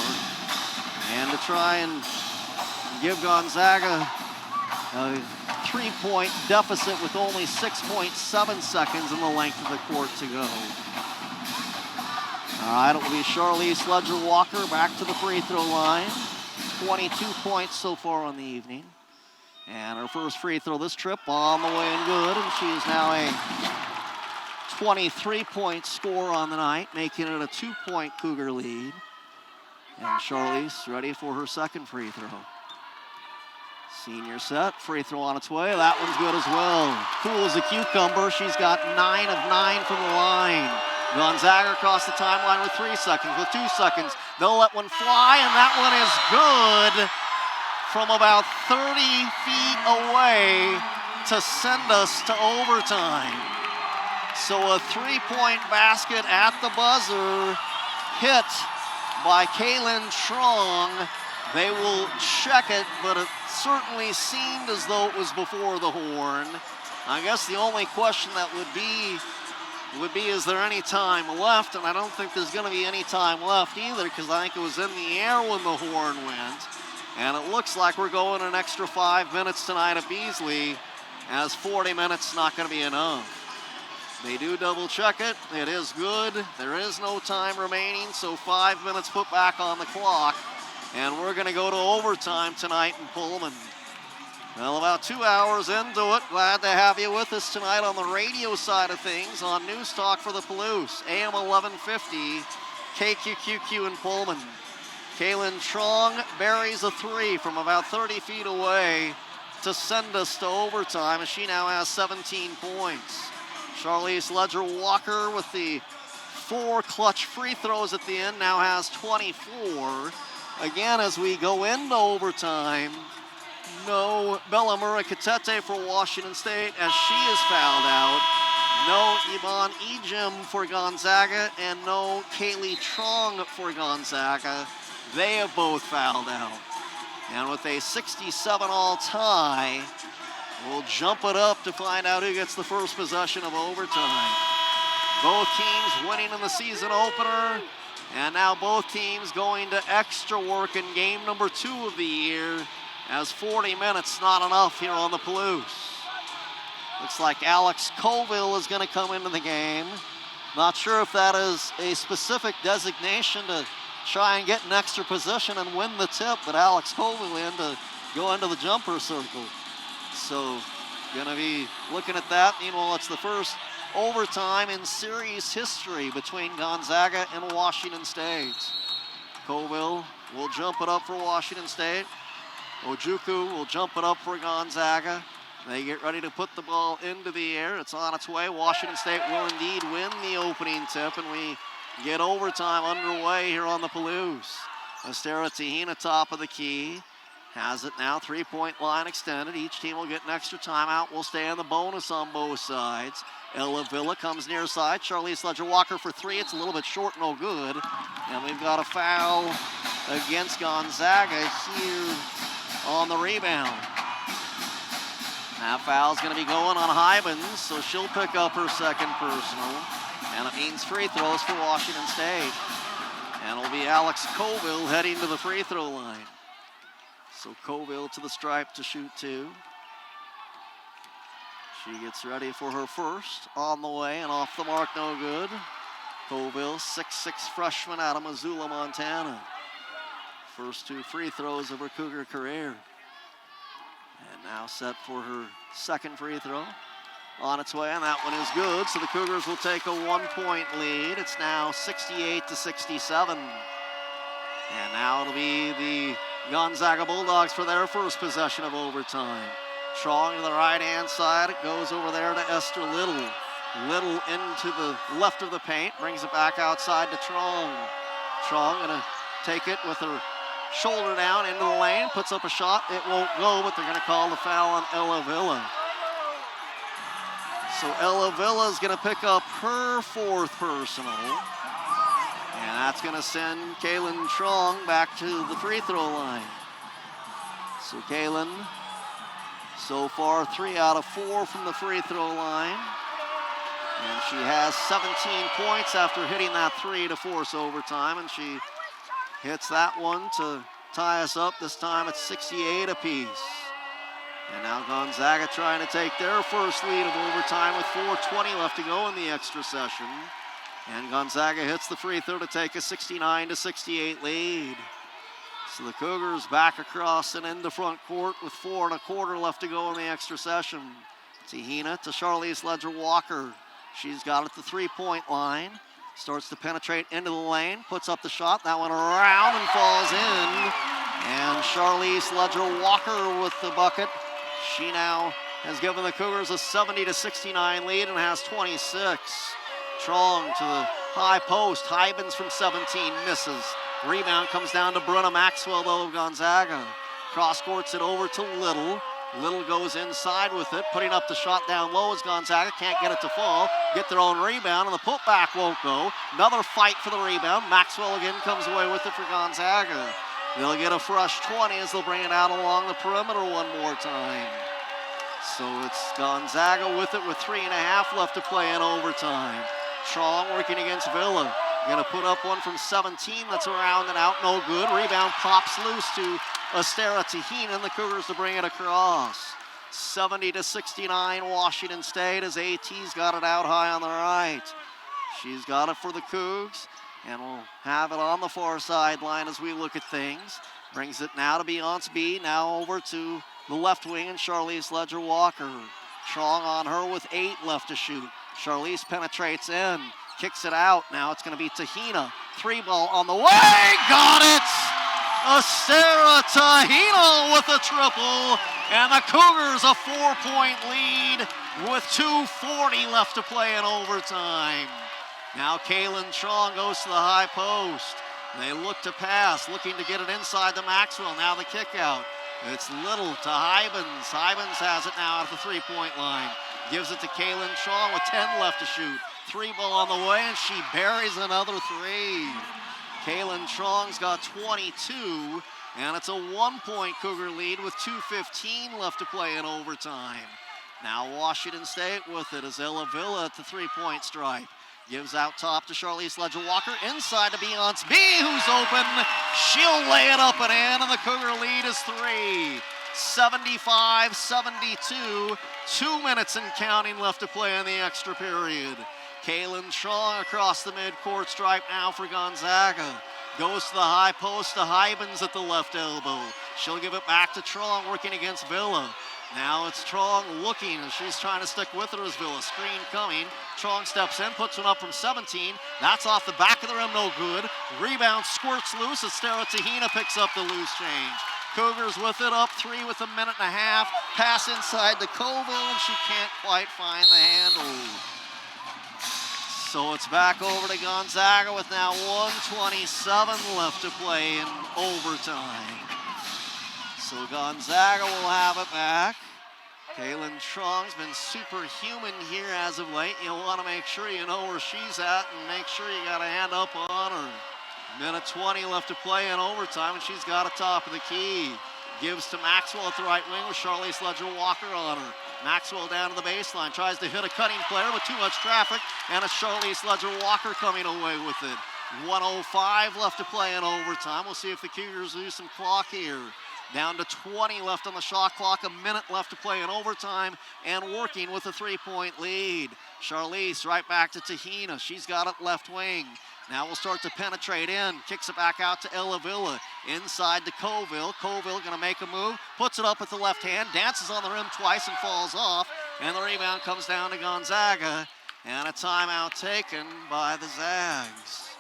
And to try and give Gonzaga a 3-point deficit with only 6.7 seconds in the length of the court to go. All right, it will be Charlize Ledger-Walker back to the free throw line. 22 points so far on the evening. And her first free throw this trip on the way and good. And she is now a 23-point score on the night, making it a 2-point Cougar lead. And Charlize ready for her second free throw. Senior set, free throw on its way. That one's good as well. Cool as a cucumber. She's got 9 of 9 from the line. Gonzaga across the timeline with 3 seconds. With 2 seconds, they'll let one fly, and that one is good from about 30 feet away to send us to overtime. So a 3-point basket at the buzzer, hit by Kaylin Trong, They will check it, but it certainly seemed as though it was before the horn. I guess the only question that would be, is there any time left? And I don't think there's going to be any time left either, because I think it was in the air when the horn went. And it looks like we're going an extra 5 minutes tonight at Beasley, as 40 minutes not going to be enough. They do double check it. It is good. There is no time remaining, so 5 minutes put back on the clock. And we're going to go to overtime tonight in Pullman. Well, about 2 hours into it, glad to have you with us tonight on the radio side of things on News Talk for the Palouse, AM 1150, KQQQ in Pullman. Kaylin Trong buries a three from about 30 feet away to send us to overtime, and she now has 17 points. Charlize Ledger-Walker with the 4 clutch free throws at the end now has 24. Again, as we go into overtime, no Bella Murray-Katete for Washington State as she is fouled out. No Yvonne Ejim for Gonzaga, and no Kaylee Trong for Gonzaga. They have both fouled out. And with a 67-all tie, we'll jump it up to find out who gets the first possession of overtime. Both teams winning in the season opener, and now both teams going to extra work in game number 2 of the year, as 40 minutes not enough here on the Palouse. Looks like Alex Colville is going to come into the game. Not sure if that is a specific designation to try and get an extra position and win the tip, but Alex Colville in to go into the jumper circle. So going to be looking at that. Meanwhile, it's the first overtime in series history between Gonzaga and Washington State. Colville will jump it up for Washington State. Ojukwu will jump it up for Gonzaga. They get ready to put the ball into the air. It's on its way. Washington State will indeed win the opening tip, and we get overtime underway here on the Palouse. Estera Tahina, top of the key, has it now. 3-point line extended. Each team will get an extra timeout. We'll stay in the bonus on both sides. Ella Villa comes near side. Charlize Ledger-Walker for 3. It's a little bit short, no good. And we've got a foul against Gonzaga here on the rebound. That foul's going to be going on Hybens, so she'll pick up her second personal. And it means free throws for Washington State. And it'll be Alex Colville heading to the free throw line. So Colville to the stripe to shoot 2. She gets ready for her first. On the way and off the mark, no good. Colville, 6'6" freshman out of Missoula, Montana. First 2 free throws of her Cougar career. And now set for her second free throw. On its way, and that one is good. So the Cougars will take a 1-point lead. It's now 68-67. And now it'll be the Gonzaga Bulldogs for their first possession of overtime. Trong to the right-hand side. It goes over there to Esther Little. Little into the left of the paint. Brings it back outside to Trong. Trong gonna take it with her shoulder down into the lane. Puts up a shot. It won't go, but they're gonna call the foul on Ella Villa. So Ella Villa is going to pick up her 4th personal. And that's going to send Kaylin Trong back to the free throw line. So Kaylin, so far 3 out of 4 from the free throw line. And she has 17 points after hitting that 3 to force overtime. And she hits that one to tie us up. This time it's 68 apiece. And now Gonzaga trying to take their first lead of overtime with 4:20 left to go in the extra session. And Gonzaga hits the free throw to take a 69-68 lead. So the Cougars back across and into front court with 4 1/4 left to go in the extra session. Tahina to Charlize Ledger-Walker. She's got it at the 3-point line. Starts to penetrate into the lane, puts up the shot. That one around and falls in. And Charlize Ledger-Walker with the bucket. She now has given the Cougars a 70-69 lead and has 26. Trong to the high post. Hybens from 17 misses. Rebound comes down to Bruna Maxwell, though, of Gonzaga. Cross courts it over to Little. Little goes inside with it, putting up the shot down low as Gonzaga can't get it to fall. Get their own rebound, and the putback won't go. Another fight for the rebound. Maxwell again comes away with it for Gonzaga. They'll get a fresh 20 as they'll bring it out along the perimeter one more time. So it's Gonzaga with it with 3.5 left to play in overtime. Trong working against Villa. Gonna put up one from 17 that's around and out, no good. Rebound pops loose to Estera Tahina, and the Cougars to bring it across. 70-69 Washington State as AT's got it out high on the right. She's got it for the Cougs, and we'll have it on the far sideline as we look at things. Brings it now to Beyonce B, now over to the left wing and Charlize Ledger-Walker. Trong on her with 8 left to shoot. Charlize penetrates in, kicks it out. Now it's going to be Tahina. 3-ball on the way, got it! Estera Tahina with a triple, and the Cougars a 4-point lead with 2:40 left to play in overtime. Now Kaylin Trong goes to the high post. They look to pass, looking to get it inside to Maxwell. Now the kick out. It's Little to Hybens. Hybens has it now at the 3-point line. Gives it to Kaylin Trong with 10 left to shoot. 3-ball on the way, and she buries another 3. Kaylin Chong's got 22, and it's a 1-point Cougar lead with 2:15 left to play in overtime. Now Washington State with it as Ella Villa at the 3-point stripe. Gives out top to Charlize Ledger-Walker, inside to Beyonce B, who's open. She'll lay it up and in, and the Cougar lead is 3. 75-72, 2 minutes and counting left to play in the extra period. Kaylin Trong across the midcourt stripe now for Gonzaga. Goes to the high post to Hybens at the left elbow. She'll give it back to Trong working against Villa. Now it's Trong looking as she's trying to stick with her as Villa. Screen coming. Trong steps in, puts one up from 17. That's off the back of the rim, no good. Rebound squirts loose as Estera Tahina picks up the loose change. Cougars with it, up 3 with a minute and a half. Pass inside to Colville, and she can't quite find the handle. So it's back over to Gonzaga with now 1:27 left to play in overtime. So Gonzaga will have it back. Kaylin Chong's been superhuman here as of late. You'll want to make sure you know where she's at and make sure you got a hand up on her. Minute 20 left to play in overtime, and she's got a top of the key. Gives to Maxwell at the right wing with Charlize Ledger-Walker on her. Maxwell down to the baseline, tries to hit a cutting player with too much traffic, and a Charlize Ledger-Walker coming away with it. 1:05 left to play in overtime. We'll see if the Cougars lose some clock here. Down to 20 left on the shot clock, a minute left to play in overtime, and working with a 3-point lead. Charlize right back to Tahina. She's got it left wing. Now we'll start to penetrate in. Kicks it back out to Ella Villa. Inside to Colville. Colville gonna make a move. Puts it up with the left hand. Dances on the rim twice and falls off. And the rebound comes down to Gonzaga. And a timeout taken by the Zags.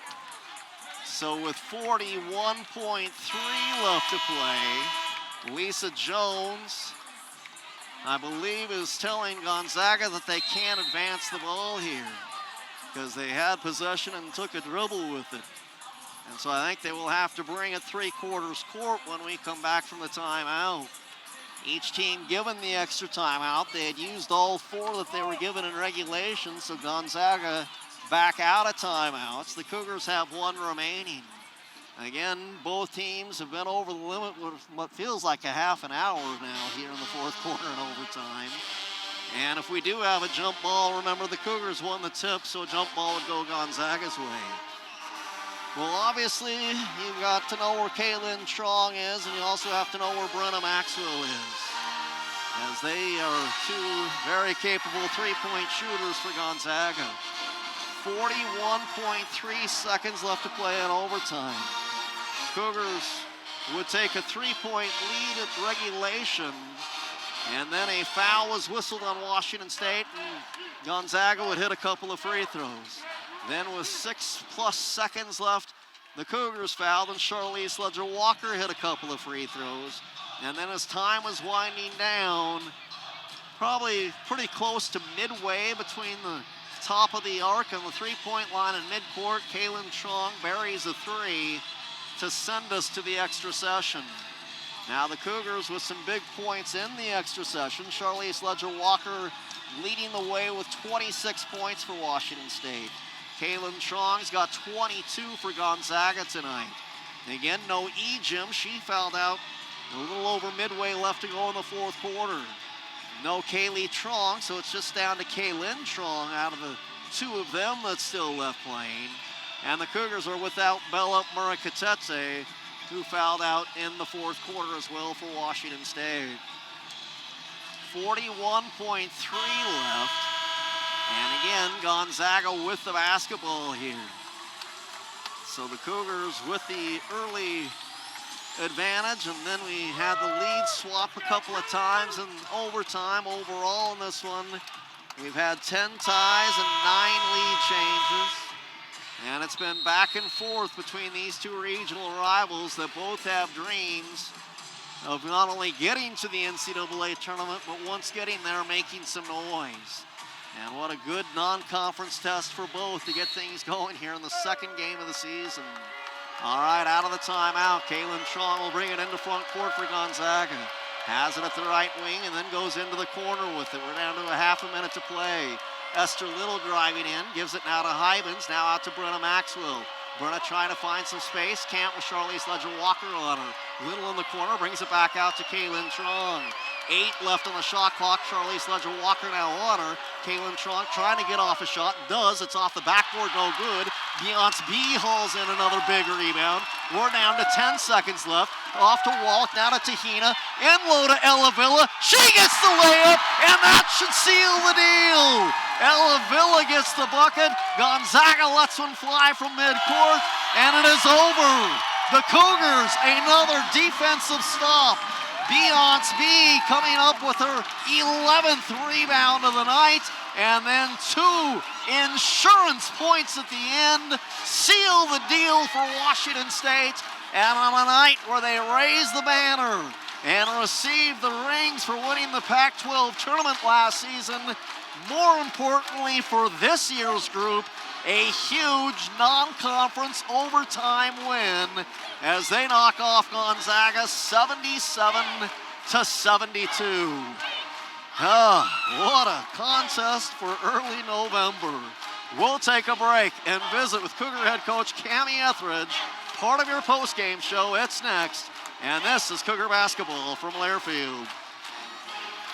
So with 41.3 left to play, Lisa Jones, I believe, is telling Gonzaga that they can't advance the ball here because they had possession and took a dribble with it. And so I think they will have to bring it 3/4 court when we come back from the timeout. Each team given the extra timeout. They had used all 4 that they were given in regulation, so Gonzaga back out of timeouts. The Cougars have 1 remaining. Again, both teams have been over the limit with what feels like a half an hour now here in the 4th quarter and overtime. And if we do have a jump ball, remember the Cougars won the tip, so a jump ball would go Gonzaga's way. Well, obviously, you've got to know where Kaylin Trong is, and you also have to know where Brenna Maxwell is, as they are 2 very capable 3-point shooters for Gonzaga. 41.3 seconds left to play in overtime. Cougars would take a 3-point lead at regulation, and then a foul was whistled on Washington State, and Gonzaga would hit a couple of free throws. Then with 6+ seconds left, the Cougars fouled, and Charlize Ledger-Walker hit a couple of free throws. And then as time was winding down, probably pretty close to midway between the top of the arc and the 3-point line in midcourt, Kaylin Trong buries a 3 to send us to the extra session. Now the Cougars with some big points in the extra session. Charlize Ledger-Walker leading the way with 26 points for Washington State. Kaylin Chong's got 22 for Gonzaga tonight. Again, no E-Jim. She fouled out a little over midway left to go in the fourth quarter. No Kaylee Trong, so it's just down to Kaylin Trong out of the two of them that's still left playing. And the Cougars are without Bella Murakatete, who fouled out in the fourth quarter as well for Washington State. 41.3 left. And again, Gonzaga with the basketball here. So the Cougars with the early advantage, and then we had the lead swap a couple of times in overtime. Overall in this one, we've had 10 ties and 9 lead changes. And it's been back and forth between these two regional rivals that both have dreams of not only getting to the NCAA tournament, but once getting there, making some noise. And what a good non-conference test for both to get things going here in the second game of the season. All right, out of the timeout, Kaylin Chong will bring it into front court for Gonzaga. Has it at the right wing and then goes into the corner with it. We're down to a half a minute to play. Esther Little driving in, gives it now to Hybens, now out to Brenna Maxwell. Brenna trying to find some space, can't with Charlize Ledger-Walker on her. Little in the corner, brings it back out to Kaylin Trong. 8 left on the shot clock. Charlize Ledger-Walker now on her. Kaylin Trong trying to get off a shot. Does. It's off the backboard. No good. Beyonce B hauls in another big rebound. We're down to 10 seconds left. Off to Walt. Now to Tahina. In low to Ella Villa. She gets the layup, and that should seal the deal. Ella Villa gets the bucket. Gonzaga lets one fly from midcourt, and it is over. The Cougars, another defensive stop. Beyonce B coming up with her 11th rebound of the night, and then 2 insurance points at the end seal the deal for Washington State. And on a night where they raise the banner and receive the rings for winning the Pac-12 tournament last season, more importantly for this year's group, a huge non-conference overtime win as they knock off Gonzaga 77-72. What a contest for early November. We'll take a break and visit with Cougar head coach Cammie Etheridge, part of your post-game show. It's next, and this is Cougar basketball from Learfield.